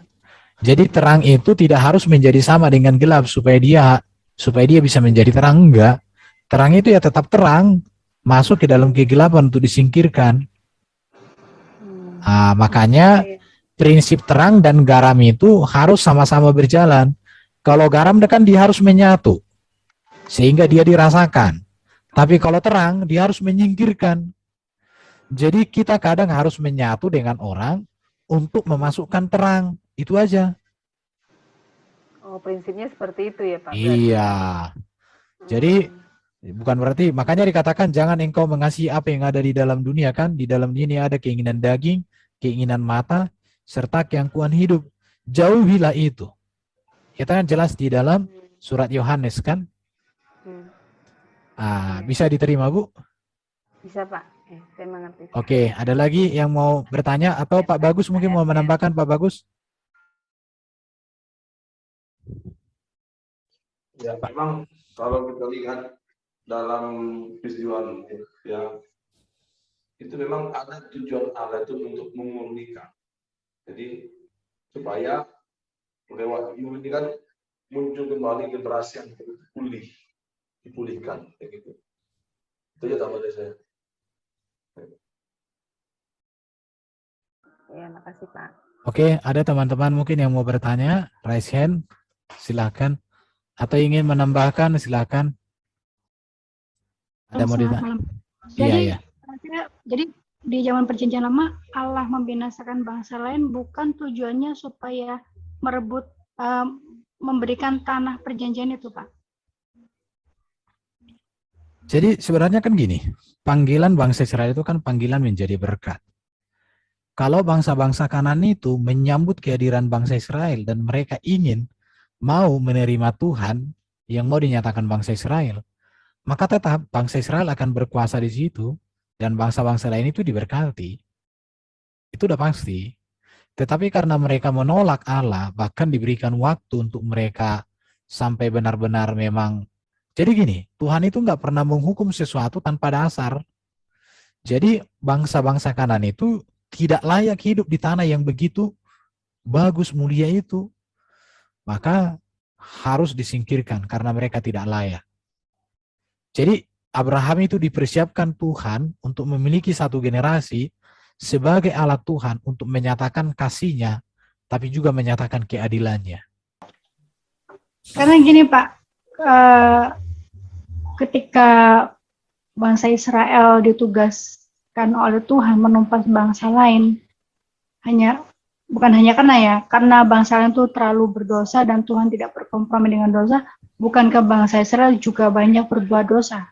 Jadi terang itu tidak harus menjadi sama dengan gelap supaya dia bisa menjadi terang, enggak. Terang itu ya tetap terang, masuk ke dalam kegelapan untuk disingkirkan. Nah, makanya prinsip terang dan garam itu harus sama-sama berjalan. Kalau garam kan dia harus menyatu, sehingga dia dirasakan. Tapi kalau terang, dia harus menyingkirkan. Jadi kita kadang harus menyatu dengan orang untuk memasukkan terang. Itu aja. Oh, prinsipnya seperti itu ya Pak? Iya. Jadi bukan berarti, makanya dikatakan jangan engkau mengasihi apa yang ada di dalam dunia kan. Di dalam ini ada keinginan daging, keinginan mata, serta keangkuhan hidup. Jauhilah itu. Kita kan jelas di dalam surat Yohanes kan. Bisa diterima Bu? Bisa Pak, saya mengerti. Oke, ada lagi yang mau bertanya atau Pak Bagus mungkin mau menambahkan Pak Bagus? Ya, memang kalau kita lihat dalam peristiwa ya, itu memang ada tujuan Allah itu untuk memurnikan. Jadi supaya lewat ini kan muncul kembali generasi yang dipulihkan, kayak gitu. Itu aja tambah dari saya. Ya, makasih Pak. Oke, ada teman-teman mungkin yang mau bertanya, raise hand, silakan. Atau ingin menambahkan, silakan. Ada mau ditanya? Iya. Jadi di zaman Perjanjian Lama Allah membinasakan bangsa lain bukan tujuannya supaya merebut, memberikan tanah perjanjian itu, Pak. Jadi sebenarnya kan gini, panggilan bangsa Israel itu kan panggilan menjadi berkat. Kalau bangsa-bangsa Kanan itu menyambut kehadiran bangsa Israel dan mereka ingin mau menerima Tuhan yang mau dinyatakan bangsa Israel, maka tetap bangsa Israel akan berkuasa di situ dan bangsa-bangsa lain itu diberkati. Itu udah pasti. Tetapi karena mereka menolak Allah, bahkan diberikan waktu untuk mereka sampai benar-benar memang. Jadi gini, Tuhan itu nggak pernah menghukum sesuatu tanpa dasar. Jadi bangsa-bangsa Kanan itu tidak layak hidup di tanah yang begitu bagus, mulia itu. Maka harus disingkirkan karena mereka tidak layak. Jadi Abraham itu dipersiapkan Tuhan untuk memiliki satu generasi sebagai alat Tuhan untuk menyatakan kasih-Nya, tapi juga menyatakan keadilannya. Karena gini Pak, ketika bangsa Israel ditugaskan oleh Tuhan menumpas bangsa lain, hanya bukan hanya karena bangsa lain itu terlalu berdosa dan Tuhan tidak berkompromi dengan dosa, bukankah bangsa Israel juga banyak berbuat dosa?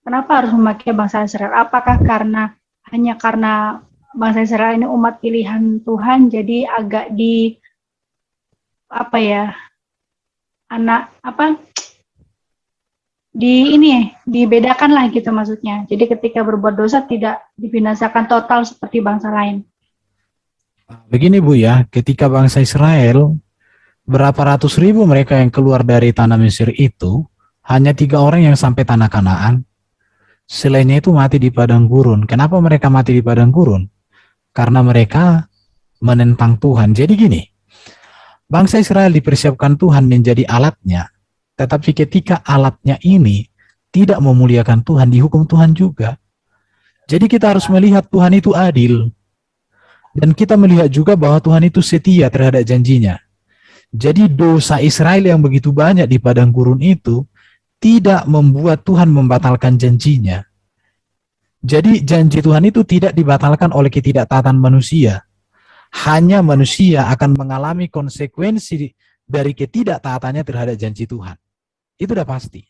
Kenapa harus memakai bangsa Israel? Apakah hanya karena bangsa Israel ini umat pilihan Tuhan, jadi agak dibedakan lah gitu maksudnya. Jadi ketika berbuat dosa tidak dibinasakan total seperti bangsa lain. Begini Bu ya, ketika bangsa Israel berapa ratus ribu mereka yang keluar dari tanah Mesir itu, hanya 3 orang yang sampai tanah Kanaan. Selainnya itu mati di padang gurun. Kenapa mereka mati di padang gurun? Karena mereka menentang Tuhan. Jadi gini, bangsa Israel dipersiapkan Tuhan menjadi alatnya, tetapi ketika alatnya ini tidak memuliakan Tuhan, dihukum Tuhan juga. Jadi kita harus melihat Tuhan itu adil. Dan kita melihat juga bahwa Tuhan itu setia terhadap janjinya. Jadi dosa Israel yang begitu banyak di padang gurun itu tidak membuat Tuhan membatalkan janjinya. Jadi janji Tuhan itu tidak dibatalkan oleh ketidaktaatan manusia. Hanya manusia akan mengalami konsekuensi dari ketidaktaatannya terhadap janji Tuhan. Itu udah pasti.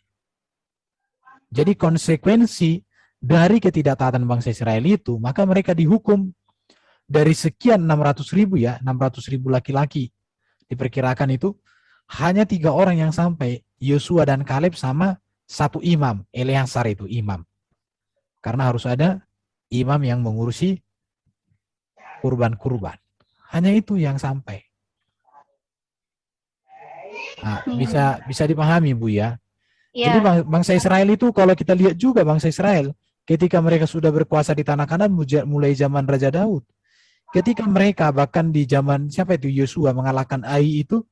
Jadi konsekuensi dari ketidaktaatan bangsa Israel itu, maka mereka dihukum dari sekian 600.000 ya, 600.000 laki-laki. Diperkirakan itu hanya 3 orang yang sampai, Yosua dan Kaleb sama 1 imam, Eleazar itu imam. Karena harus ada imam yang mengurusi kurban-kurban. Hanya itu yang sampai. Nah, bisa dipahami Bu ya. Jadi bangsa Israel itu kalau kita lihat juga bangsa Israel ketika mereka sudah berkuasa di tanah Kanaan mulai zaman Raja Daud. Ketika mereka bahkan di zaman siapa itu Yosua mengalahkan Ai itu,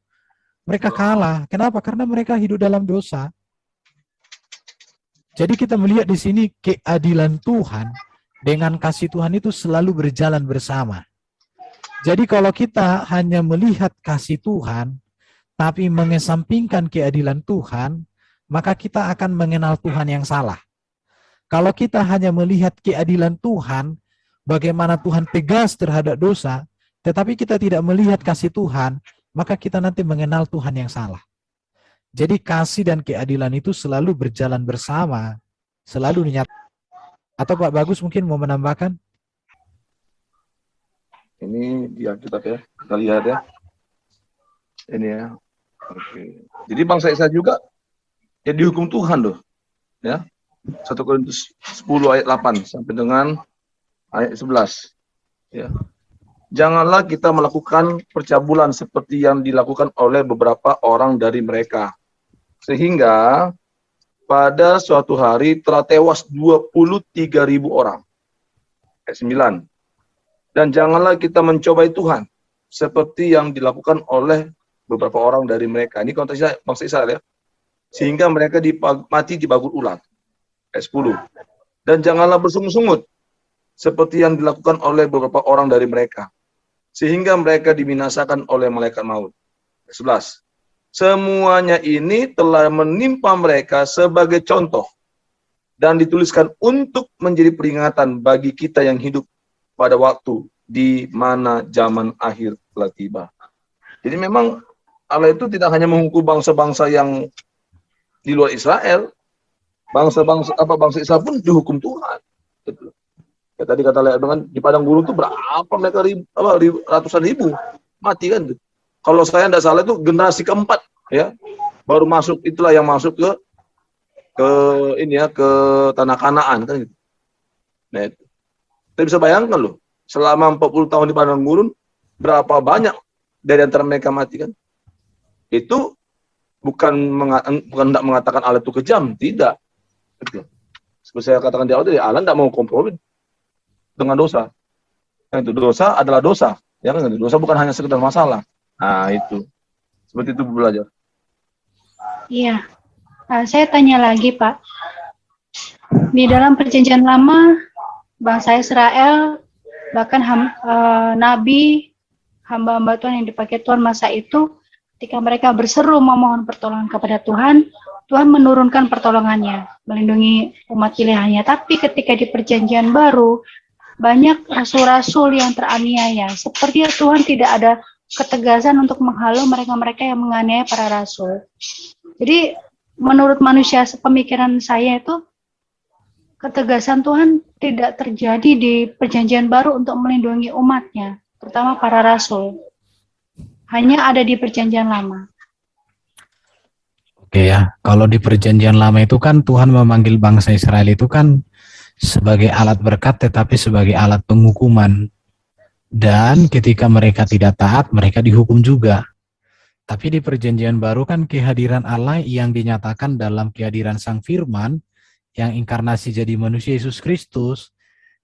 mereka kalah. Kenapa? Karena mereka hidup dalam dosa. Jadi kita melihat di sini keadilan Tuhan dengan kasih Tuhan itu selalu berjalan bersama. Jadi kalau kita hanya melihat kasih Tuhan, tapi mengesampingkan keadilan Tuhan, maka kita akan mengenal Tuhan yang salah. Kalau kita hanya melihat keadilan Tuhan, bagaimana Tuhan tegas terhadap dosa, tetapi kita tidak melihat kasih Tuhan, maka kita nanti mengenal Tuhan yang salah. Jadi kasih dan keadilan itu selalu berjalan bersama, selalu dinyatakan. Atau Pak Bagus mungkin mau menambahkan? Ini di Alkitab ya, kita lihat ya. Ini ya. Oke. Jadi bangsa Israel juga ya dihukum Tuhan loh. Ya. 1 Korintus 10 ayat 8 sampai dengan ayat 11. Ya. Janganlah kita melakukan percabulan seperti yang dilakukan oleh beberapa orang dari mereka. Sehingga pada suatu hari telah tewas 23.000 orang. Ayat 9. Dan janganlah kita mencobai Tuhan seperti yang dilakukan oleh beberapa orang dari mereka. Ini konteksnya bangsa Israel ya. Sehingga mereka mati dibagut ular. Ayat 10. Dan janganlah bersungut-sungut seperti yang dilakukan oleh beberapa orang dari mereka. Sehingga mereka dibinasakan oleh malaikat maut. Ayat 11. Semuanya ini telah menimpa mereka sebagai contoh dan dituliskan untuk menjadi peringatan bagi kita yang hidup pada waktu di mana zaman akhir telah tiba. Jadi memang Allah itu tidak hanya menghukum bangsa-bangsa yang di luar Israel, bangsa Israel pun dihukum Tuhan. Gitu. Ya, tadi kata Lea dengan di padang gurun itu berapa mereka ratusan ribu mati kan? Gitu. Kalau saya tidak salah itu generasi keempat ya baru masuk, itulah yang masuk ke tanah Kanaan kan gitu. Nah, itu. Kita bisa bayangkan loh, selama 40 tahun di padang gurun berapa banyak dari antara mereka mati kan? Itu bukan tidak mengatakan Allah itu kejam, tidak. Gitu. Seperti saya katakan di awal, Allah tidak mau kompromi dengan dosa. Nah, itu dosa adalah dosa, ya kan? Dosa bukan hanya sekedar masalah. Nah, itu. Seperti itu belajar. Iya. Saya tanya lagi, Pak. Di dalam Perjanjian Lama, bangsa Israel, bahkan nabi, hamba-hamba Tuhan yang dipakai Tuhan masa itu, ketika mereka berseru memohon pertolongan kepada Tuhan, Tuhan menurunkan pertolongannya, melindungi umat pilihannya. Tapi ketika di Perjanjian Baru, banyak rasul-rasul yang teraniaya. Sepertinya Tuhan tidak ada ketegasan untuk menghalau mereka-mereka yang menganiaya para rasul. Jadi menurut manusia pemikiran saya itu ketegasan Tuhan tidak terjadi di perjanjian baru untuk melindungi umatnya, terutama para rasul. Hanya ada di perjanjian lama. Oke ya, kalau di perjanjian lama itu kan Tuhan memanggil bangsa Israel itu kan sebagai alat berkat tetapi sebagai alat penghukuman. Dan ketika mereka tidak taat, mereka dihukum juga. Tapi di perjanjian baru kan kehadiran Allah yang dinyatakan dalam kehadiran Sang Firman yang inkarnasi jadi manusia Yesus Kristus,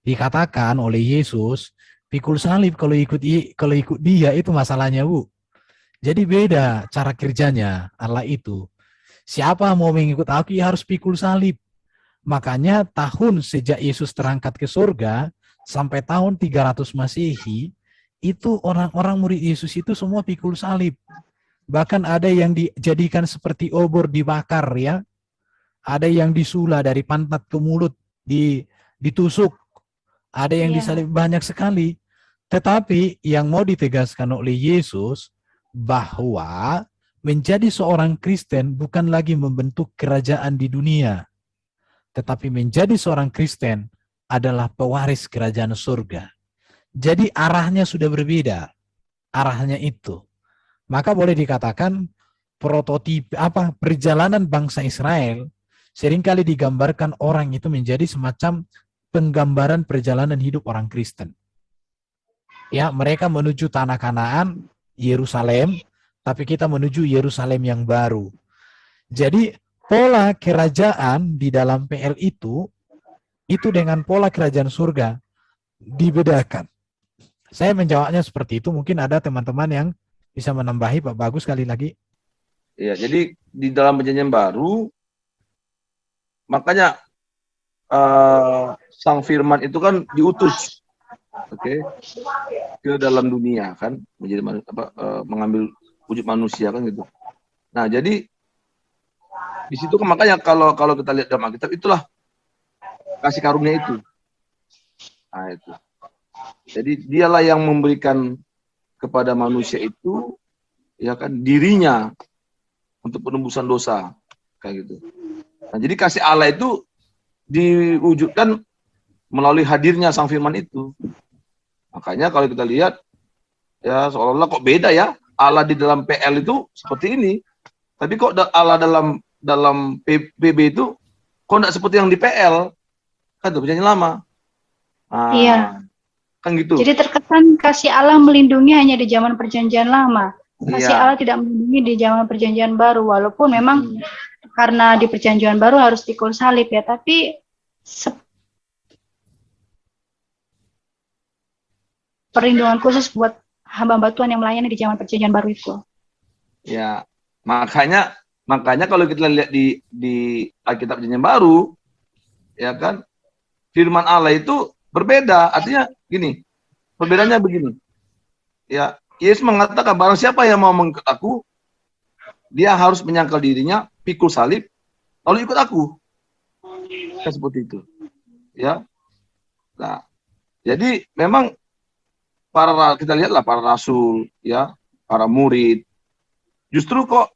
dikatakan oleh Yesus, pikul salib kalau ikut dia itu masalahnya, Bu. Jadi beda cara kerjanya Allah itu. Siapa mau mengikut aku ya harus pikul salib. Makanya tahun sejak Yesus terangkat ke surga sampai tahun 300 Masehi, itu orang-orang murid Yesus itu semua pikul salib. Bahkan ada yang dijadikan seperti obor dibakar ya. Ada yang disula dari pantat ke mulut, ditusuk. Ada yang disalib banyak sekali. Tetapi yang mau ditegaskan oleh Yesus bahwa menjadi seorang Kristen bukan lagi membentuk kerajaan di dunia, tetapi menjadi seorang Kristen adalah pewaris kerajaan surga. Jadi arahnya sudah berbeda, arahnya itu. Maka boleh dikatakan perjalanan bangsa Israel seringkali digambarkan orang itu menjadi semacam penggambaran perjalanan hidup orang Kristen. Ya, mereka menuju tanah Kanaan, Yerusalem, tapi kita menuju Yerusalem yang baru. Jadi pola kerajaan di dalam PL itu dengan pola kerajaan surga dibedakan. Saya menjawabnya seperti itu, mungkin ada teman-teman yang bisa menambahi, Pak Bagus sekali lagi. Ya, jadi di dalam perjanjian baru, makanya Sang Firman itu kan diutus, ke dalam dunia kan, menjadi mengambil wujud manusia kan gitu. Nah, jadi di situ kan makanya kalau kita lihat dalam Alkitab itulah kasih karunia itu. Nah, itu. Jadi dialah yang memberikan kepada manusia itu ya kan dirinya untuk penembusan dosa kayak gitu. Nah, jadi kasih Allah itu diwujudkan melalui hadirnya Sang Firman itu. Makanya kalau kita lihat ya seolah-olah kok beda ya, Allah di dalam PL itu seperti ini, tapi kok Allah dalam PB itu kok enggak seperti yang di PL, kan itu perjanjian lama. Nah, Iya. Kan gitu. Jadi terkesan kasih Allah melindungi hanya di zaman perjanjian lama. Kasih Allah tidak melindungi di zaman perjanjian baru, walaupun memang karena di perjanjian baru harus pikul salib ya, tapi perlindungan khusus buat hamba Tuhan yang melayani di zaman perjanjian baru itu. Ya, makanya kalau kita lihat di Alkitab perjanjian baru, ya kan, firman Allah itu berbeda. Artinya gini, perbedaannya begini. Ya, Yesus mengatakan barang siapa yang mau mengikut aku, dia harus menyangkal dirinya, pikul salib, lalu ikut aku. Kan seperti itu. Ya. Nah, jadi memang kita lihatlah para rasul, ya, para murid, justru kok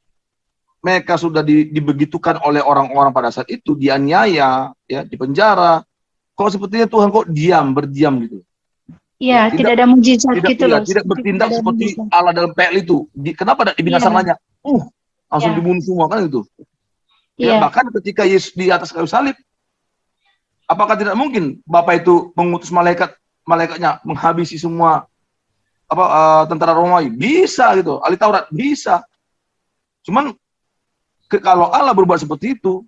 mereka sudah dibegitukan oleh orang-orang pada saat itu, dianiaya, ya, dipenjara. Kok sepertinya Tuhan kok berdiam gitu. Iya, tidak ada mujizat gitu loh. Tidak bertindak seperti Allah dalam PL itu. Kenapa tidak dibinasakan banyak? Langsung dibunuh semua kan gitu. Ya, bahkan ketika Yesus di atas kayu salib, apakah tidak mungkin Bapa itu mengutus malaikatnya menghabisi semua tentara Romawi? Bisa gitu. Ahli Taurat bisa. Cuman kalau Allah berbuat seperti itu,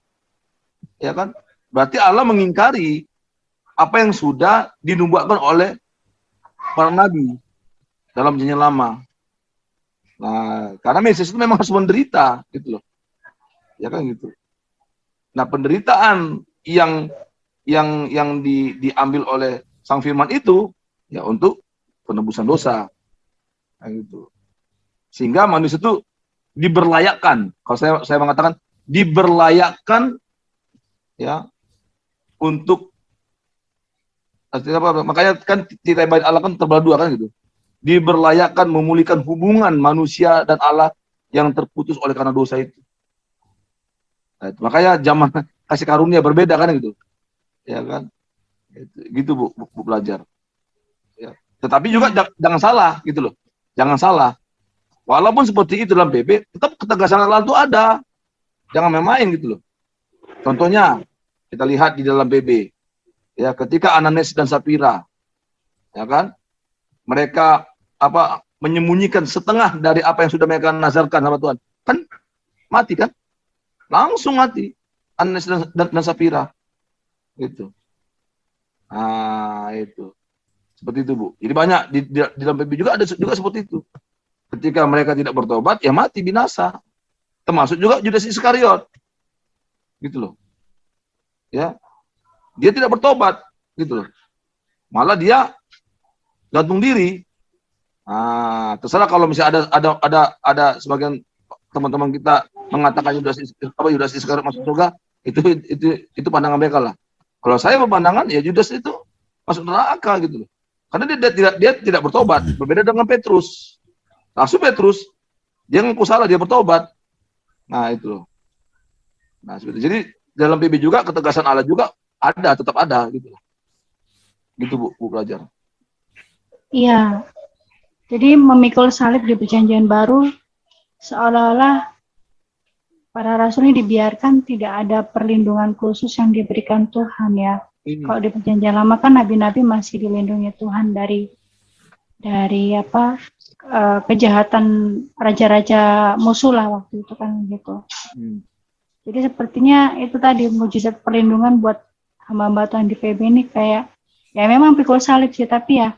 ya kan? Berarti Allah mengingkari apa yang sudah dinubuatkan oleh para nabi dalam perjanjian lama. Nah, karena Mesias itu memang harus menderita, gitu loh. Ya kan gitu. Nah, penderitaan yang diambil oleh Sang Firman itu ya untuk penebusan dosa. Nah, gitu. Sehingga manusia itu diberlayakkan. Kalau saya mengatakan diberlayakkan ya untuk Artinya apa? Makanya kan tirai bait Allah kan terbelah dua kan gitu. Diberlayakan memulihkan hubungan manusia dan Allah yang terputus oleh karena dosa itu. Nah, itu. Makanya zaman kasih karunia berbeda kan gitu. Ya kan? Gitu Bu belajar. Ya. Tetapi juga jangan salah gitu loh. Jangan salah. Walaupun seperti itu dalam PB, tetap ketegasan Allah itu ada. Jangan main-main gitu loh. Contohnya kita lihat di dalam PB. Ya, ketika Ananias dan Sapira, ya kan? Mereka menyembunyikan setengah dari apa yang sudah mereka nazarkan sama Tuhan. Kan mati kan? Langsung mati Ananias dan Sapira. Gitu. Nah, itu. Seperti itu, Bu. Jadi banyak di dalam PB juga ada juga seperti itu. Ketika mereka tidak bertobat, ya mati binasa. Termasuk juga Judas Iskariot. Gitu loh. Ya. Dia tidak bertobat, gitu loh. Malah dia gantung diri. Nah, terserah kalau misalnya ada sebagian teman-teman kita mengatakan Judas Iskariot masuk surga, itu pandangan mereka lah. Kalau saya berpandangan ya Judas itu masuk neraka gitu loh. Karena dia tidak bertobat, berbeda dengan Petrus. Rasul Petrus, dia ngaku salah, dia bertobat. Nah, itu loh. Nah, seperti jadi dalam PB juga ketegasan Allah juga ada, tetap ada gitu. Gitu Bu pelajar. Iya. Jadi memikul salib di Perjanjian Baru seolah-olah para rasul ini dibiarkan tidak ada perlindungan khusus yang diberikan Tuhan ya. Kalau di Perjanjian Lama kan nabi-nabi masih dilindungi Tuhan dari kejahatan raja-raja musuh lah waktu itu kan gitu. Jadi sepertinya itu tadi mujizat perlindungan buat hamba-hamba Tuhan di PB ini kayak ya memang pikul salib sih, tapi ya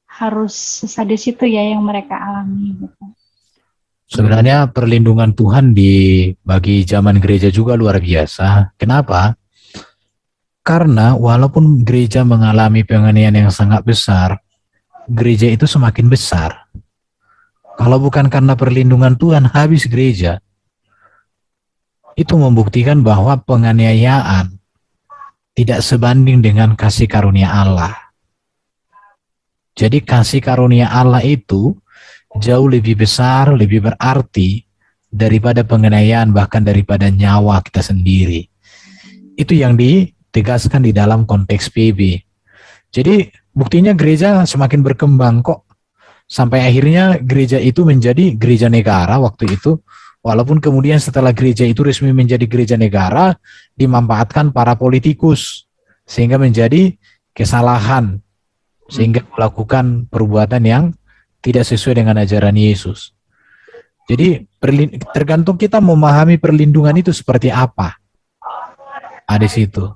harus sesadis itu ya yang mereka alami gitu. Sebenarnya perlindungan Tuhan bagi zaman gereja juga luar biasa. Kenapa? Karena walaupun gereja mengalami penganiayaan yang sangat besar, gereja itu semakin besar. Kalau bukan karena perlindungan Tuhan, habis gereja. Itu membuktikan bahwa penganiayaan tidak sebanding dengan kasih karunia Allah. Jadi kasih karunia Allah itu jauh lebih besar, lebih berarti daripada penganiayaan, bahkan daripada nyawa kita sendiri. Itu yang ditegaskan di dalam konteks PB. Jadi buktinya gereja semakin berkembang kok. Sampai akhirnya gereja itu menjadi gereja negara waktu itu. Walaupun kemudian setelah gereja itu resmi menjadi gereja negara, dimanfaatkan para politikus. Sehingga menjadi kesalahan. Sehingga melakukan perbuatan yang tidak sesuai dengan ajaran Yesus. Jadi tergantung kita memahami perlindungan itu seperti apa. Ada situ.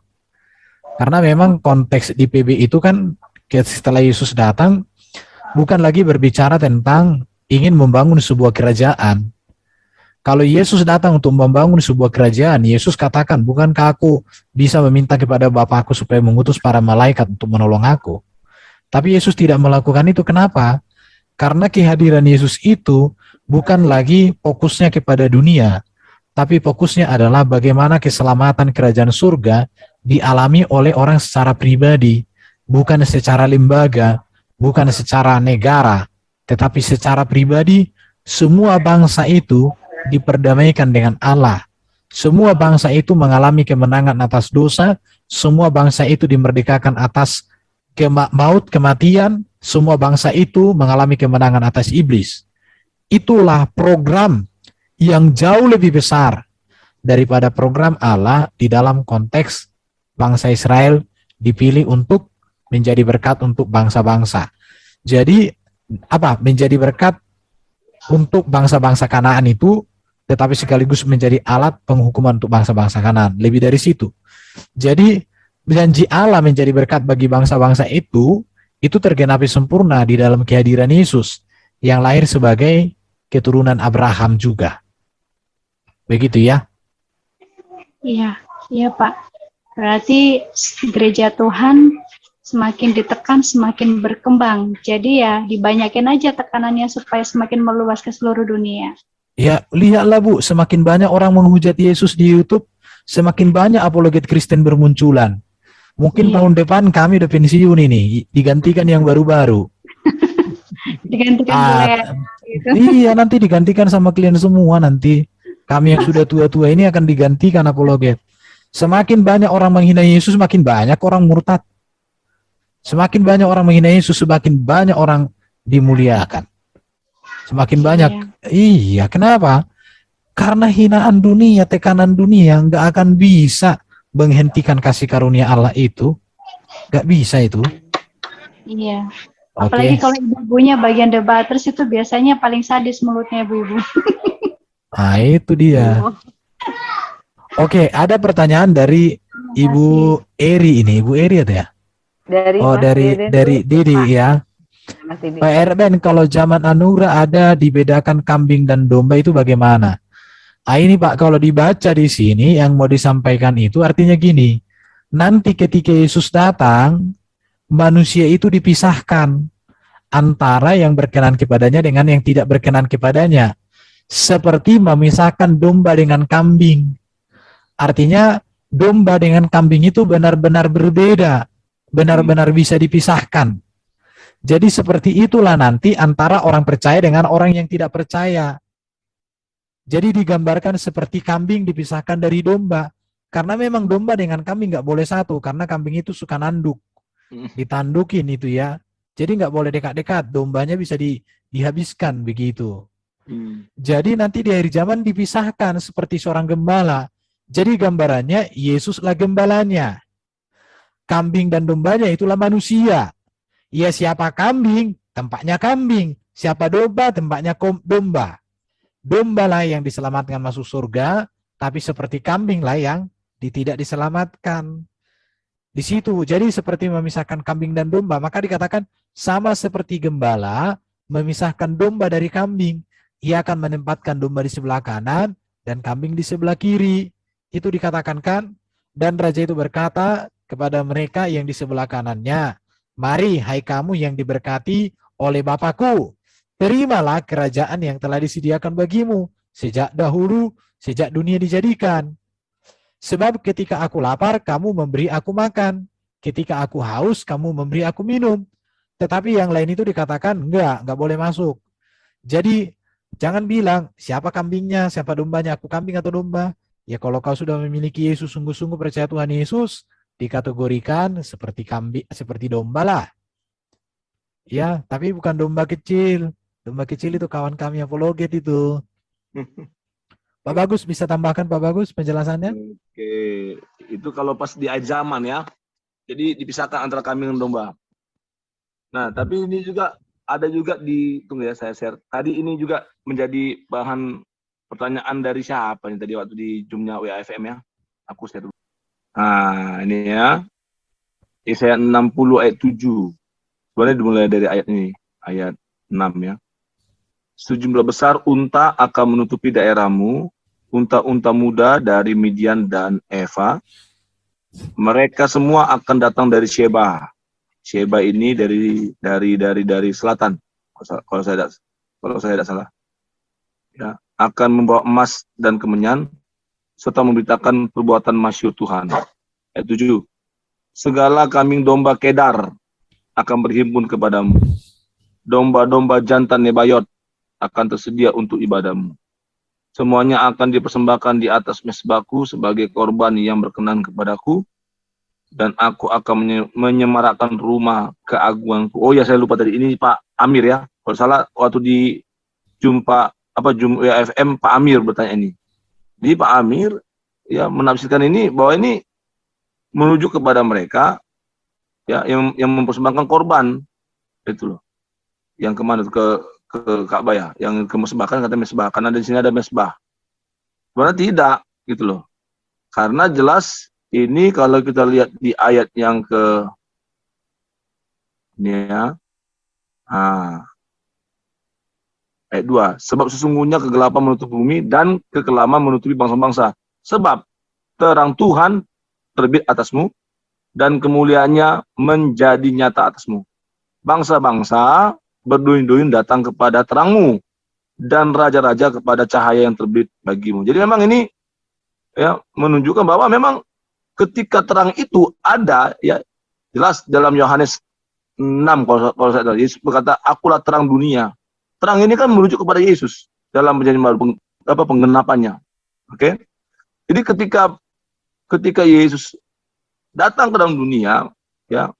Karena memang konteks di PB itu kan setelah Yesus datang, bukan lagi berbicara tentang ingin membangun sebuah kerajaan. Kalau Yesus datang untuk membangun sebuah kerajaan, Yesus katakan, bukankah aku bisa meminta kepada Bapakku supaya mengutus para malaikat untuk menolong aku? Tapi Yesus tidak melakukan itu. Kenapa? Karena kehadiran Yesus itu bukan lagi fokusnya kepada dunia, tapi fokusnya adalah bagaimana keselamatan kerajaan surga dialami oleh orang secara pribadi, bukan secara lembaga, bukan secara negara, tetapi secara pribadi. Semua bangsa itu diperdamaikan dengan Allah. Semua bangsa itu mengalami kemenangan atas dosa, semua bangsa itu dimerdekakan atas maut, kematian, semua bangsa itu mengalami kemenangan atas iblis. Itulah program yang jauh lebih besar daripada program Allah di dalam konteks bangsa Israel dipilih untuk menjadi berkat untuk bangsa-bangsa. Jadi menjadi berkat untuk bangsa-bangsa Kanaan itu, tetapi sekaligus menjadi alat penghukuman untuk bangsa-bangsa Kanaan. Lebih dari situ. Jadi janji Allah menjadi berkat bagi bangsa-bangsa itu tergenapi sempurna di dalam kehadiran Yesus yang lahir sebagai keturunan Abraham juga. Begitu ya? Iya Pak. Berarti gereja Tuhan semakin ditekan, semakin berkembang. Jadi ya dibanyakin aja tekanannya supaya semakin meluas ke seluruh dunia. Ya, lihatlah Bu, semakin banyak orang menghujat Yesus di YouTube, semakin banyak apologet Kristen bermunculan. Mungkin Iya. tahun depan kami udah pensiun ini, digantikan yang baru-baru. Digantikan Ah, oleh gitu. iya, nanti digantikan sama klien semua nanti. Kami yang sudah tua-tua ini akan digantikan apologet. Semakin banyak orang menghina Yesus, semakin banyak orang murtad. Semakin banyak orang menghina Yesus, semakin banyak orang dimuliakan. Semakin banyak. Iya, kenapa? Karena hinaan dunia, tekanan dunia nggak akan bisa menghentikan kasih karunia Allah itu. Nggak bisa itu. Iya. Oke. Apalagi kalau ibu-ibunya bagian debaters itu biasanya paling sadis mulutnya ibu-ibu. Nah, itu dia. Oke, ada pertanyaan dari Ibu Eri ini. Ibu Eri ada ya? Dari Oh, Mas dari dulu, Didi Pak. ya. Mas Didi. Pak Erben, kalau zaman Anugerah ada dibedakan kambing dan domba itu bagaimana? Ah, ini Pak, kalau dibaca di sini yang mau disampaikan itu artinya gini. Nanti ketika Yesus datang, manusia itu dipisahkan antara yang berkenan kepadanya dengan yang tidak berkenan kepadanya. Seperti memisahkan domba dengan kambing. Artinya domba dengan kambing itu benar-benar berbeda. Benar-benar bisa dipisahkan. Jadi seperti itulah nanti antara orang percaya dengan orang yang tidak percaya. Jadi digambarkan seperti kambing dipisahkan dari domba. Karena memang domba dengan kambing nggak boleh satu. Karena kambing itu suka nanduk. Ditandukin itu ya. Jadi nggak boleh dekat-dekat. Dombanya bisa dihabiskan begitu. Jadi nanti di akhir zaman dipisahkan seperti seorang gembala. Jadi gambarannya Yesuslah gembalanya. Kambing dan dombanya itulah manusia. Ya siapa kambing, tempatnya kambing. Siapa domba, tempatnya domba. Domba lah yang diselamatkan masuk surga, tapi seperti kambing lah yang tidak diselamatkan. Di situ, jadi seperti memisahkan kambing dan domba, maka dikatakan sama seperti gembala memisahkan domba dari kambing. Ia akan menempatkan domba di sebelah kanan dan kambing di sebelah kiri. Itu dikatakan kan? Dan raja itu berkata kepada mereka yang di sebelah kanannya, mari hai kamu yang diberkati oleh Bapakku, terimalah kerajaan yang telah disediakan bagimu sejak dahulu, sejak dunia dijadikan. Sebab ketika aku lapar, kamu memberi aku makan. Ketika aku haus, kamu memberi aku minum. Tetapi yang lain itu dikatakan, enggak boleh masuk. Jadi, jangan bilang, siapa kambingnya, siapa dombanya, aku kambing atau domba. Ya kalau kau sudah memiliki Yesus, sungguh-sungguh percaya Tuhan Yesus, dikategorikan seperti kambing, seperti domba lah. Ya, tapi bukan domba kecil. Domba kecil itu kawan kami apologet itu. Pak Bagus bisa tambahkan Pak Bagus penjelasannya? Oke, itu kalau pas di akhir zaman ya. Jadi dipisahkan antara kambing dan domba. Nah, tapi ini juga ada juga tunggu ya saya share. Tadi ini juga menjadi bahan pertanyaan dari siapa nih tadi waktu di Zoom-nya WAFM ya. Aku share dulu. Nah, ini ya. Yesaya 60 ayat 7. Sebenarnya dimulai dari ayat ini, ayat 6 ya. Sejumlah besar unta akan menutupi daerahmu, unta-unta muda dari Midian dan Eva. Mereka semua akan datang dari Sheba. Sheba ini dari selatan. Kalau saya tidak salah. Ya, akan membawa emas dan kemenyan serta memberitakan perbuatan masyhur Tuhan. Ayat 7. Segala kambing domba Kedar akan berhimpun kepadamu. Domba-domba jantan Nebayot akan tersedia untuk ibadahmu. Semuanya akan dipersembahkan di atas mezbahku sebagai korban yang berkenan kepadaku, dan aku akan menyemarakkan rumah keagunganku. Oh ya, saya lupa tadi, ini Pak Amir ya. Kalau salah waktu di jumpa WFM Pak Amir bertanya ini. Jadi Pak Amir ya menafsirkan ini bahwa ini menuju kepada mereka ya yang mempersembahkan korban itu loh. Yang kemana ke Ka'bah ya, yang ke mesbah, kan kata mesbah, karena di sini ada mesbah. Sebenarnya tidak gitu loh. Karena jelas ini kalau kita lihat di ayat yang ke ini ya. Ayat 2, sebab sesungguhnya kegelapan menutupi bumi dan kekelaman menutupi bangsa-bangsa. Sebab terang Tuhan terbit atasmu dan kemuliaannya menjadi nyata atasmu. Bangsa-bangsa berduyun-duyun datang kepada terangmu dan raja-raja kepada cahaya yang terbit bagimu. Jadi memang ini ya menunjukkan bahwa memang ketika terang itu ada, ya jelas dalam Yohanes 6 kalau saya tahu, Yesus berkata, akulah terang dunia. Terang ini kan merujuk kepada Yesus dalam perjanjian baru, penggenapannya. Oke. Jadi ketika Yesus datang ke dalam dunia, ya,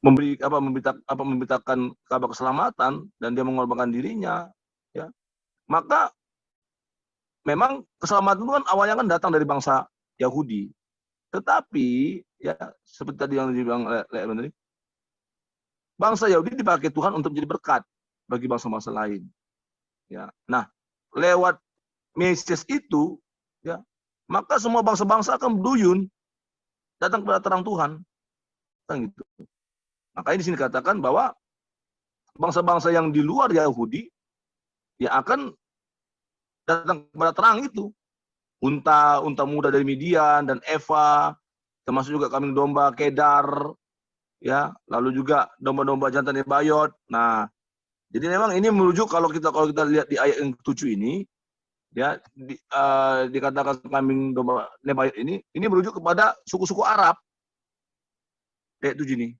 memberitakan kabar keselamatan, dan dia mengorbankan dirinya, ya, maka memang keselamatan itu kan awalnya kan datang dari bangsa Yahudi. Tetapi ya seperti tadi yang dibilang oleh Aaron tadi, bangsa Yahudi dipakai Tuhan untuk menjadi berkat bagi bangsa-bangsa lain. Ya. Nah, lewat Mesias itu, ya, maka semua bangsa-bangsa akan berduyun datang kepada terang Tuhan. Kan gitu. Makanya di sini katakan bahwa bangsa-bangsa yang di luar Yahudi ya akan datang kepada terang itu. Unta muda dari Midian dan Eva, termasuk juga kambing domba Kedar, ya, lalu juga domba-domba jantan Nebayot. Nah, jadi memang ini merujuk kalau kita lihat di ayat yang ke-7 ini, ya, dikatakan kambing domba Nebayot ini merujuk kepada suku-suku Arab. Ayat 7 ini.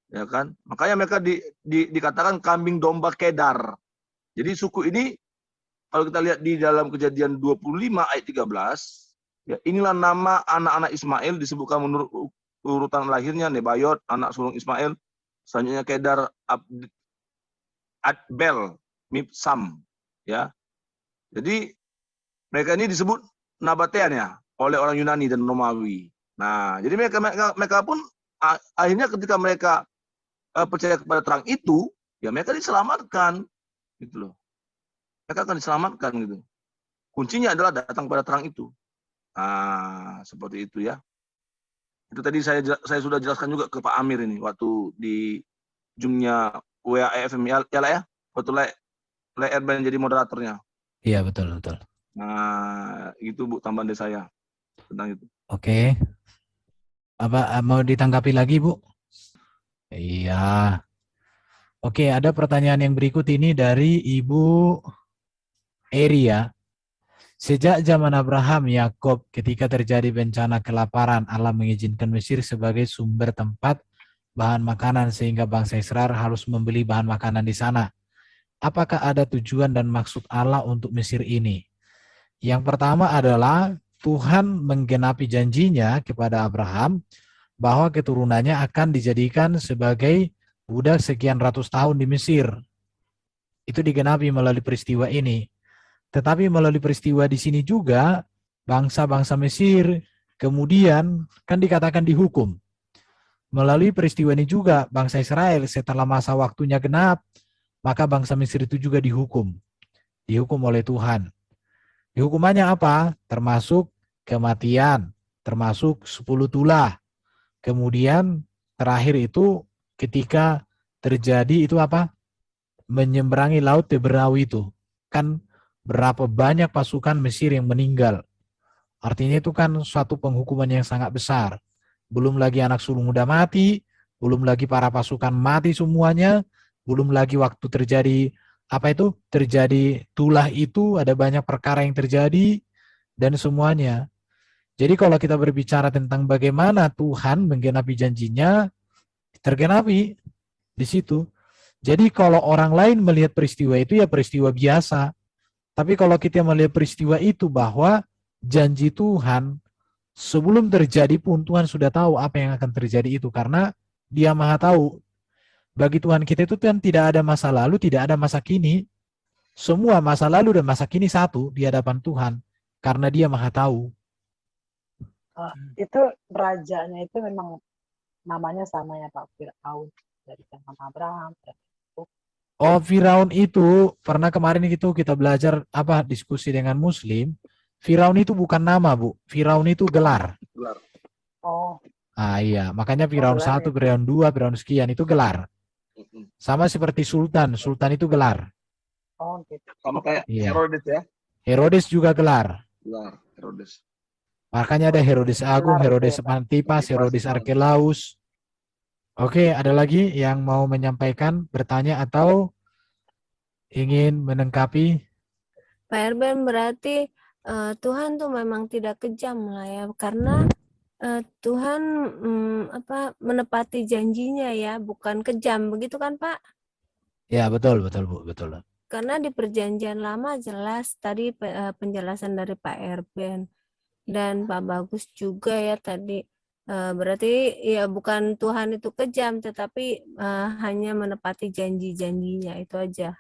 Ya kan? Makanya mereka dikatakan kambing domba Kedar. Jadi suku ini kalau kita lihat di dalam Kejadian 25 ayat 13, ya, inilah nama anak-anak Ismail disebutkan menurut urutan lahirnya, Nebayot, anak sulung Ismail, selanjutnya Kedar, Adbel, Mibsam, ya. Jadi mereka ini disebut Nabatean ya oleh orang Yunani dan Romawi. Nah, jadi mereka pun akhirnya ketika mereka percaya kepada terang itu, ya mereka diselamatkan, gitu loh. Mereka akan diselamatkan gitu. Kuncinya adalah datang pada terang itu. Nah, seperti itu ya. Itu tadi saya sudah jelaskan juga ke Pak Amir ini waktu di Zoom-nya WAFM ya lah ya. Waktu Le Erben jadi moderatornya. Iya, betul. Nah, itu Bu tambahan dari saya tentang itu. Oke. Apa mau ditanggapi lagi, Bu? Iya. Oke, ada pertanyaan yang berikut ini dari Ibu Eria. Sejak zaman Abraham, Yakub, ketika terjadi bencana kelaparan, Allah mengizinkan Mesir sebagai sumber tempat bahan makanan sehingga bangsa Israel harus membeli bahan makanan di sana. Apakah ada tujuan dan maksud Allah untuk Mesir ini? Yang pertama adalah Tuhan menggenapi janjinya kepada Abraham bahwa keturunannya akan dijadikan sebagai budak sekian ratus tahun di Mesir. Itu digenapi melalui peristiwa ini. Tetapi melalui peristiwa di sini juga bangsa-bangsa Mesir kemudian kan dikatakan dihukum. Melalui peristiwa ini juga bangsa Israel setelah masa waktunya genap, maka bangsa Mesir itu juga dihukum. Dihukum oleh Tuhan. Hukumannya apa? Termasuk kematian, termasuk 10 tulah. Kemudian terakhir itu ketika terjadi itu apa? Menyeberangi laut Teberau itu. Kan berapa banyak pasukan Mesir yang meninggal. Artinya itu kan suatu penghukuman yang sangat besar. Belum lagi anak sulung udah mati, belum lagi para pasukan mati semuanya, belum lagi waktu terjadi terjadi tulah itu, ada banyak perkara yang terjadi dan semuanya. Jadi kalau kita berbicara tentang bagaimana Tuhan menggenapi janjinya, tergenapi di situ. Jadi kalau orang lain melihat peristiwa itu ya peristiwa biasa. Tapi kalau kita melihat peristiwa itu bahwa janji Tuhan sebelum terjadi pun Tuhan sudah tahu apa yang akan terjadi itu karena Dia Maha tahu. Bagi Tuhan kita itu kan tidak ada masa lalu, tidak ada masa kini. Semua masa lalu dan masa kini satu di hadapan Tuhan karena Dia Maha tahu. Itu rajanya itu memang namanya sama ya Pak, Firaun, dari zaman Abraham. Oh, Firaun itu pernah kemarin itu kita belajar diskusi dengan Muslim. Firaun itu bukan nama, Bu. Firaun itu gelar. Oh. Ah iya, makanya Firaun 1, Firaun 2, Firaun sekian itu gelar. Sama seperti Sultan. Sultan itu gelar. Oh gitu. Sama kayak Herodes ya. Herodes juga gelar. Gelar Herodes. Makanya ada Herodes Agung, Herodes Antipas, Herodes Arkelaus. Oke, ada lagi yang mau menyampaikan, bertanya atau ingin menengkapi? Pak Erben, berarti Tuhan tuh memang tidak kejam lah ya, karena Tuhan menepati janjinya ya, bukan kejam, begitu kan Pak? Ya, betul, betul, Bu, betul. Karena di perjanjian lama jelas tadi penjelasan dari Pak Erben dan Pak Bagus juga ya tadi. Berarti ya bukan Tuhan itu kejam, tetapi hanya menepati janji-janjinya itu aja.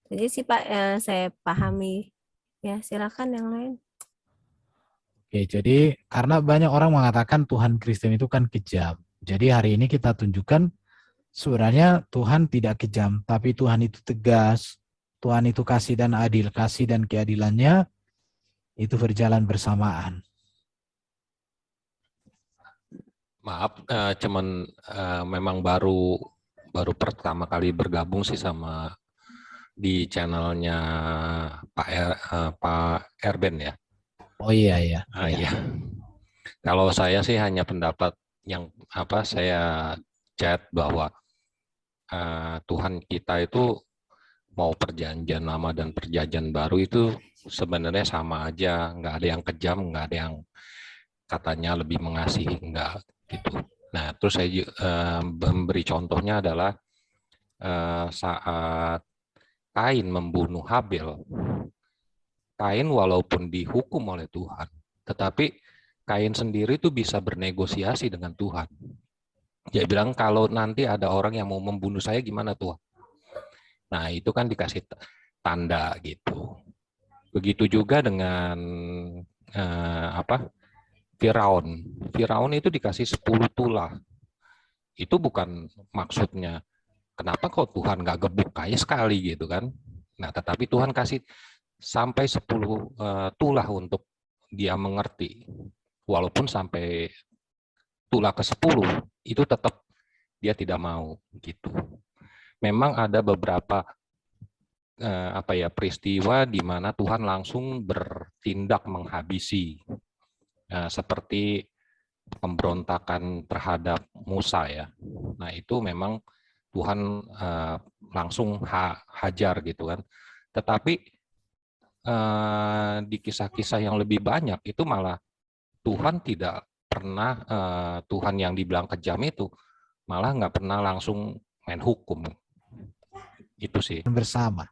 Jadi sih Pak, saya pahami. Ya, silakan yang lain. Oke, jadi karena banyak orang mengatakan Tuhan Kristen itu kan kejam. Jadi hari ini kita tunjukkan sebenarnya Tuhan tidak kejam, tapi Tuhan itu tegas. Tuhan itu kasih dan adil, kasih dan keadilannya itu berjalan bersamaan. Maaf, cuman memang baru pertama kali bergabung sih sama di channelnya Pak Erben ya. Oh iya ya. Iya. Kalau saya sih hanya pendapat yang saya chat bahwa Tuhan kita itu mau perjanjian lama dan perjanjian baru itu sebenarnya sama aja, nggak ada yang kejam, nggak ada yang katanya lebih mengasihi, enggak gitu. Nah, terus saya memberi contohnya adalah saat Kain membunuh Habel. Kain walaupun dihukum oleh Tuhan, tetapi Kain sendiri itu bisa bernegosiasi dengan Tuhan. Dia bilang, kalau nanti ada orang yang mau membunuh saya gimana Tuhan? Nah, itu kan dikasih tanda gitu. Begitu juga dengan Firaun. Firaun itu dikasih 10 tulah. Itu bukan maksudnya kenapa kok Tuhan nggak gebuk kayak sekali gitu kan. Nah, tetapi Tuhan kasih sampai 10 tulah untuk dia mengerti. Walaupun sampai tulah ke-10 itu tetap dia tidak mau gitu. Memang ada beberapa peristiwa di mana Tuhan langsung bertindak menghabisi, seperti pemberontakan terhadap Musa ya. Nah, itu memang Tuhan langsung hajar gitu kan. Tetapi di kisah-kisah yang lebih banyak itu malah Tuhan tidak pernah, Tuhan yang dibilang kejam itu malah nggak pernah langsung main hukum. Itu sih. Bersama.